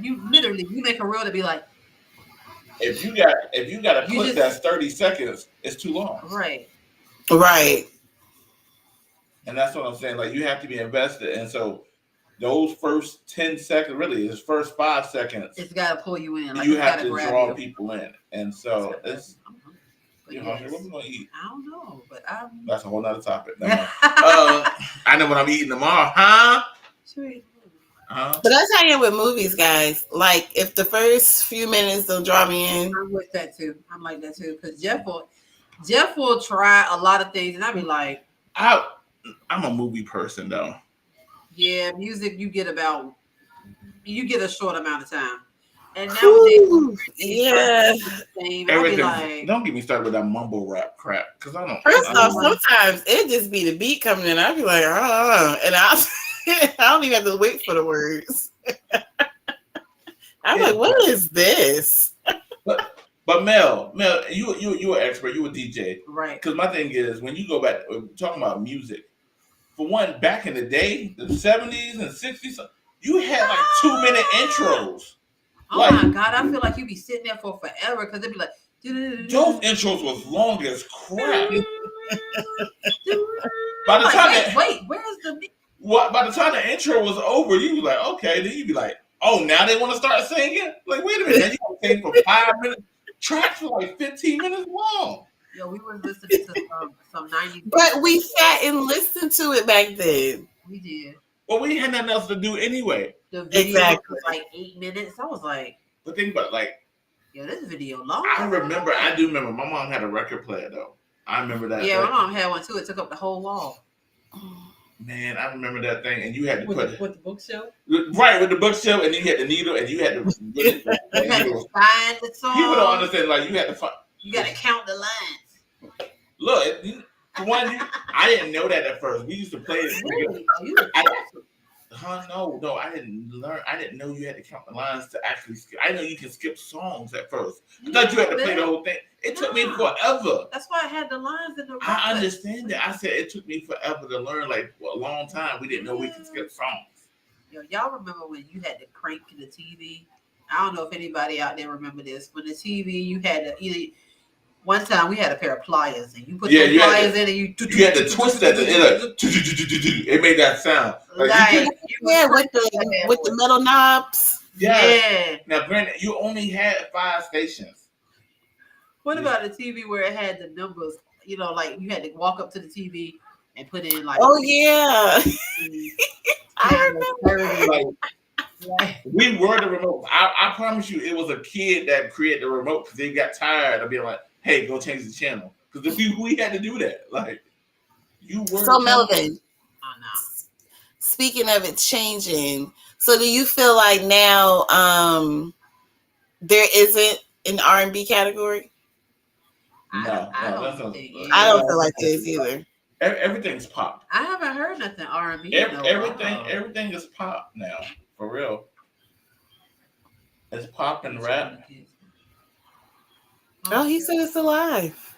You make a reel to be like. If you got a clip that's 30 seconds, it's too long. Right. Right. And that's what I'm saying. Like you have to be invested. And so those first 10 seconds, really, his first 5 seconds, it's got to pull you in. Like you have to draw people in. And so it's. What we gonna eat? I don't know, but that's a whole nother topic. I know what I'm eating tomorrow, huh? Sweet. But that's how I am with movies, guys. Like, if the first few minutes don't draw me in, I'm with that too. I'm like that too, because Jeff will try a lot of things, and I'll be like, I'm a movie person though. Yeah, music you get a short amount of time, and nowadays, everything. Don't get me started with that mumble rap crap, because I don't. First off, sometimes it just be the beat coming in. I'll be like, and I don't even have to wait for the words. I'm like, what is this? But But Mel, you an expert. You a DJ. Right. Because my thing is, when you go back talking about music, for one, back in the day, the 70s and 60s, you had like 2-minute intros. Oh Like, my God, I feel like you be sitting there for forever because it'd be like, those intros was long as crap. By By the time where's the by the time the intro was over, you be like, okay. Then you be like, oh, now they want to start singing. Like, wait a minute, now you gonna sing for 5 minutes? Tracks for like 15 minutes long. Yo, we were listening to some 90s. But we sat and listened to it back then. We did. Well, we had nothing else to do anyway. The video Exactly. was like 8 minutes. I was like, But think about it, like, yo, this video long. I do remember my mom had a record player though. I remember that. Yeah, thing. my mom had one too. It took up the whole wall. Man, I remember that thing, and you had to With put the bookshelf. right with the bookshelf, and you had the needle, and you had to. You had to find the song. People don't understand. Like you had to find. You got to count the lines. Look, for one, I didn't know that at first. We used to play it. Really? No, I didn't learn. I didn't know you had to count the lines to actually skip. I know you can skip songs at first. I thought you had to play the whole thing. It took me forever. That's why I had the lines in the. I understand that. I said it took me forever to learn. Like for a long time, we didn't know we could skip songs. Yo, y'all remember when you had to crank the TV? I don't know if anybody out there remember this. When the TV, you had to either. One time we had a pair of pliers, and you put the pliers in, and you had to twist that. It made that sound. With the metal knobs. Yeah. Now, granted, you only had 5 stations. What about a TV where it had the numbers? You know, like you had to walk up to the TV and put in like. Oh yeah. I remember. We were the remote. I promise you, it was a kid that created the remote because they got tired of being like, "Hey, go change the channel." Because we had to do that. Like, you were. So Melvin, Oh no. Speaking of it changing, so do you feel like now there isn't an R&B category? I don't feel like there is either. Everything's pop. I haven't heard nothing R&B. Everything is pop now. For real. It's pop and rap. Oh, he said it's alive.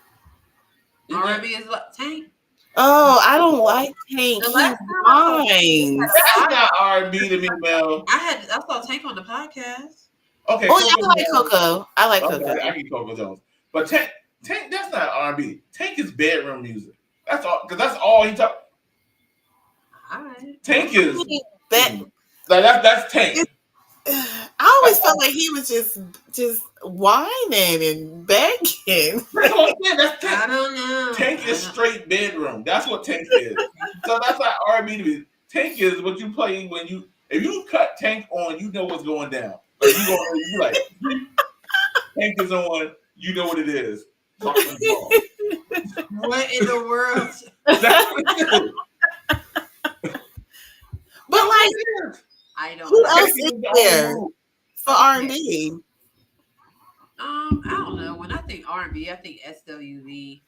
R&B is like Tank. Oh, I don't like Tank. He's mine. That's not R&B to me, Mel. I saw Tank on the podcast. Okay. Oh, yeah, I like Coco. I like Coco. I get Coco Jones. But Tank, that's not R&B. Tank is bedroom music. That's all, because that's all he talk. All right. Tank is that. That's Tank. I always felt like he was just whining and begging. That's what I'm saying. That's Tank. I don't know. Tank is straight bedroom. That's what Tank is. So that's not R&B to me. Tank is what you play when you. If you cut Tank on, you know what's going down. Like you like Tank is on. You know what it is. What in the world? That's what it is. But like, I don't who know. else is there for R&B? I don't know. When I think R&B, I think SWV.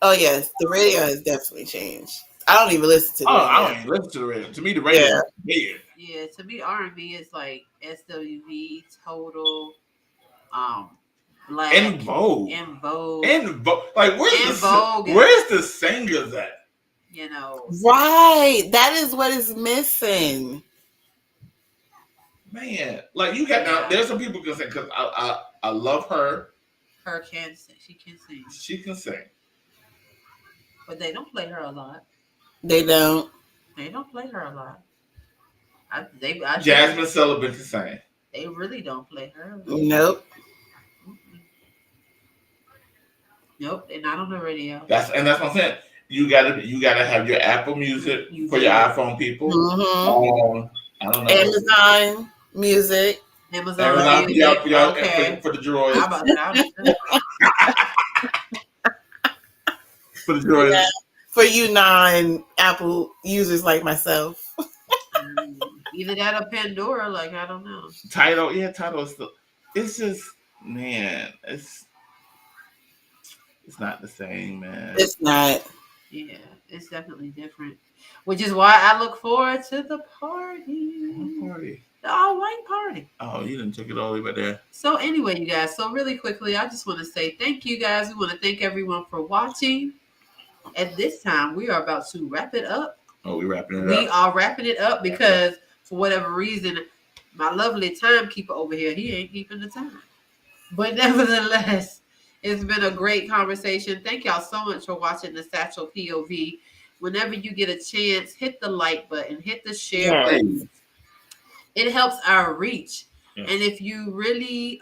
Oh yes, the radio has definitely changed. I don't even listen to the radio. I don't even listen to the radio. To me, the radio is weird. Yeah, to me, R&B is like SWV, Total, Black, In Vogue. Like where's the singers at? You know, right? That is what is missing. Man, like you got now. There's some people can sing because I love her. Her can sing. She can sing. She can sing. But they don't play her a lot. They don't. They don't play her a lot. Jasmine Sullivan can sing. They really don't play her. Nope. Nope, they're not on the radio. That's what I'm saying. You gotta have your Apple Music for your iPhone people. Mm-hmm. I don't know. Amazon Music. Amazon Music. Okay. For the droids. How about that? For the droids. Yeah. For you non-Apple users like myself. Either that or Pandora, like I don't know. Tidal is still. It's just, man, it's not the same, man. It's not. Yeah, it's definitely different. Which is why I look forward to the party. The all-white party. Oh, you didn't took it all the way back there. So anyway, you guys, so really quickly, I just want to say thank you guys. We want to thank everyone for watching. At this time, we are about to wrap it up. Oh, we wrapping it We up. are wrapping it up because for whatever reason, my lovely timekeeper over here, he ain't keeping the time. But nevertheless, it's been a great conversation. Thank y'all so much for watching the Satchel POV. Whenever you get a chance, hit the like button, hit the share button. It helps our reach. Yeah. And if you really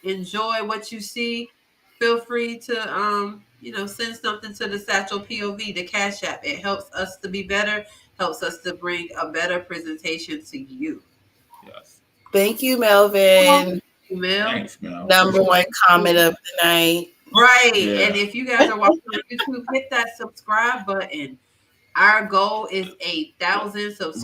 enjoy what you see, feel free to send something to the Satchel POV, the Cash App. It helps us to be better, helps us to bring a better presentation to you. Yes. Thank you, Melvin. Email. Thanks, Mel. Number one comment of the night. Right. Yeah. And if you guys are watching on YouTube, hit that subscribe button. Our goal is 1,000 subscribers.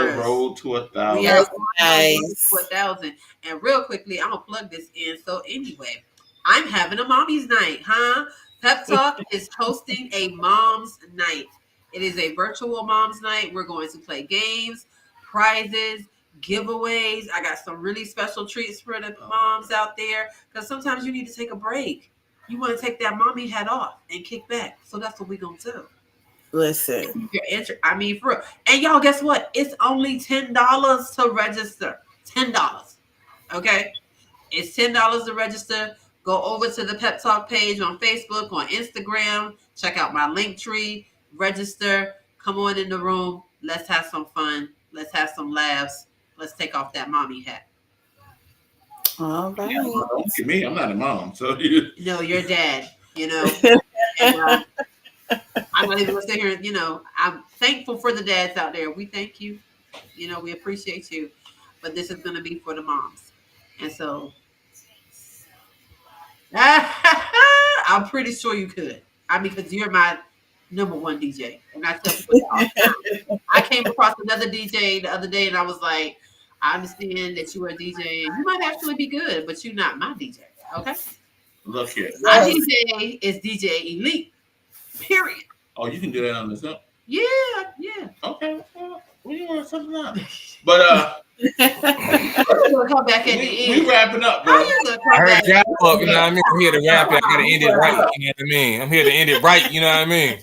We're on the road to 1,000. We are Yes, on guys. the road to 1,000. And real quickly, I'm gonna plug this in. So anyway, I'm having a mommy's night, huh? Pep Talk is hosting a mom's night. It is a virtual mom's night. We're going to play games, prizes, giveaways. I got some really special treats for the moms out there because sometimes you need to take a break. You want to take that mommy hat off and kick back. So that's what we're gonna do. Listen. I mean, for real. And y'all, guess what? It's only $10 to register. $10. Okay? It's $10 to register. Go over to the Pep Talk page on Facebook, on Instagram. Check out my link tree. Register. Come on in the room. Let's have some fun. Let's have some laughs. Let's take off that mommy hat. All right. Yeah, don't look at me. I'm not a mom. So you. No, your dad, And, I'm not even going to sit here, I'm thankful for the dads out there. We thank you. We appreciate you. But this is going to be for the moms. And so I'm pretty sure you could. Because you're my number one DJ. And I tell people all the time. I came across another DJ the other day and I was like, I understand that you are a DJ and you might actually be good, but you're not my DJ. Okay? Look here. My DJ is DJ Elite. Period. Oh, you can do that on this up. Yeah. Okay. Well, we want something else. But We'll come back at the end. we wrapping up, How bro. you gonna I come heard back? y'all fuck, you know what I mean? I'm here to rap it. I gotta end it right, you know what I mean? I'm here to end it right, you know what I mean?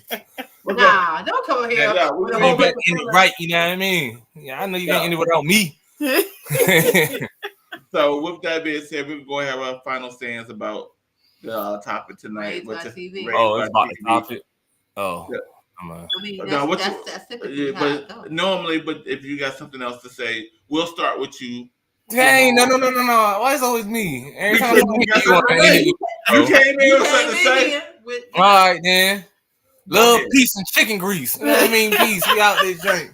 Nah, don't come over here. Yeah, with a You whole gotta bunch end of it right, you know what I mean? Yeah, I know you can't end it without me. So with that being said, we're going to have our final stands about the topic Raised tonight. by TV. Oh, it's about the TV. topic. Oh, Yeah. I'm I mean, Now, that's typically how it goes. but normally, but if you got something else to say, we'll start with you. dang, no. Why is it always me? Every time Because you you got want to something to end say. it You with came in You with something to came say. in here with all right, then. Love, Yeah. peace, and chicken grease. You know what I mean? Peace. We out this drink.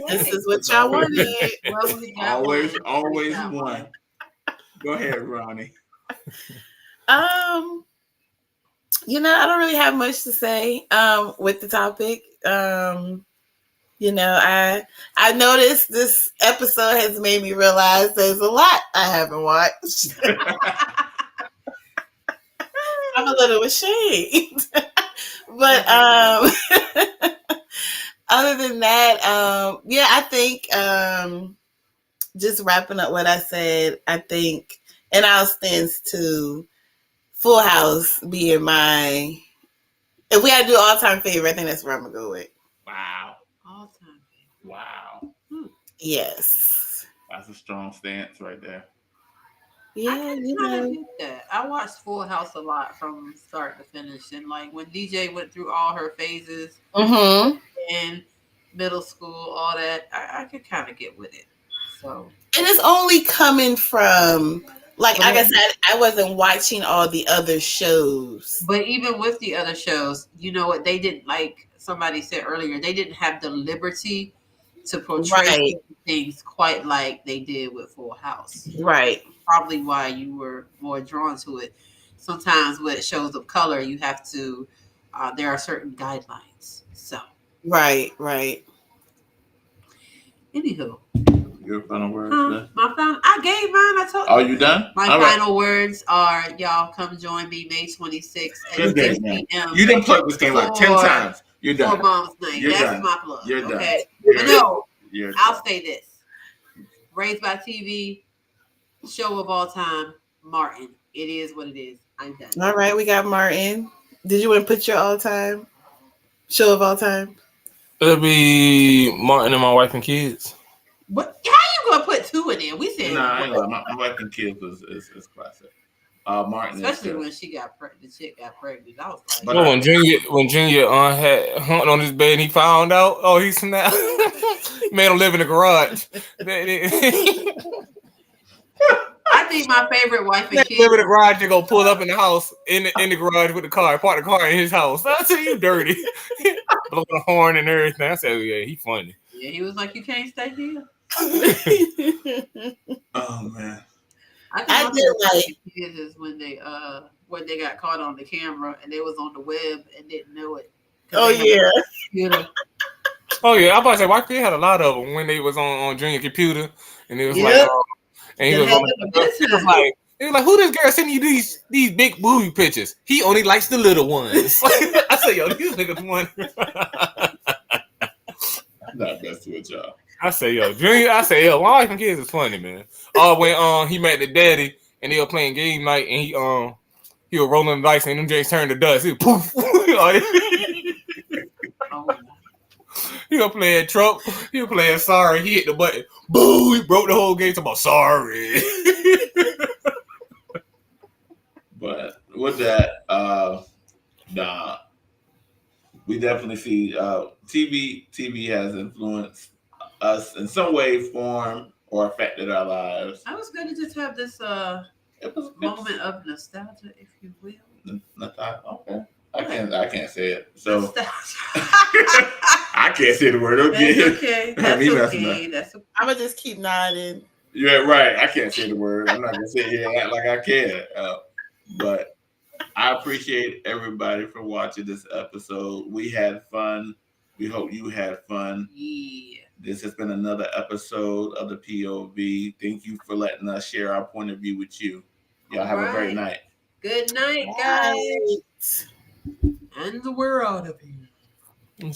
This is what y'all wanted. Well, we got Always one. We got one. Go ahead, Ronnie. I don't really have much to say with the topic. I noticed this episode has made me realize there's a lot I haven't watched. I'm a little ashamed. But other than that, I think just wrapping up what I said, I think, and I'll stand to Full House being my, if we had to do all-time favorite, I think that's where I'm going to go with. Wow. All time. Wow. Yes. That's a strong stance right there. Yeah, I watched Full House a lot from start to finish, and like when DJ went through all her phases Mm-hmm. in middle school, all that, I could kind of get with it. So, and it's only coming from, like I said, I wasn't watching all the other shows. but even with the other shows, you know what they didn't, like somebody said earlier, they didn't have the liberty to portray things quite like they did with Full House. Right. Probably why you were more drawn to it. Sometimes with shows of color, you have to, there are certain guidelines. So, Right. anywho, Your final words. I gave mine. I told you. Are you done? My All right. final words are, y'all come join me May 26th at Good day, 6 man. p.m. You didn't plug this game like 10 times. You're for done. Mom's Night. You're That's done. my plug. You're done. Okay. You're But no, You're I'll done. say this. Raised by TV, show of all time, Martin. It is what it is. I'm done. All right, we got Martin. Did you want to put your all-time show of all time? It'll be Martin and My Wife and Kids. What? How you gonna put two in there? We said, Nah, I ain't gonna lie. My Wife and Kids is classic. Martin, especially is when she got the chick got pregnant. I was like, But Well, when Junior had humped on his bed and he found out, oh, he snapped. Made him live in the garage. I think my favorite wife and Live kids. in the garage, they go pull up in the house, in the garage with the car, park the car in his house. I said, you dirty. Blowing the horn and everything. I said, oh, yeah, he funny. Yeah, he was like, you can't stay here. oh man. I did like kids is when they got caught on the camera and they was on the web and didn't know it. Oh yeah. Oh yeah, I about to say, why they had a lot of them when they was on Junior computer, and it was Yeah. like, and he was like, who this girl sending you these big movie pictures? He only likes the little ones. I said, yo, these niggas one. Not best with y'all. I say, yo, Junior. I say, yo, My Wife and Kids is funny, man. When he met the daddy and they were playing game night and he was rolling the dice and them Jays turned to dust. He was poof. He was playing Trump. He was playing sorry. He hit the button. Boo! He broke the whole game. Talking about sorry. But with that, nah, we definitely see TV has influenced us in some way, form, or affected our lives. I was going to just have this It was moment of nostalgia, if you will. Okay. I can't say it. So Nostalgia. I can't say the word. That's Okay. okay. That's Me messing okay. That's okay. I'm gonna just keep nodding. Yeah, right. I can't say the word. I'm not gonna sit here and act like I can. But I appreciate everybody for watching this episode. We had fun. We hope you had fun. Yeah. This has been another episode of the POV. Thank you for letting us share our point of view with you. Y'all have a great night. Good night, guys. And we're out of here.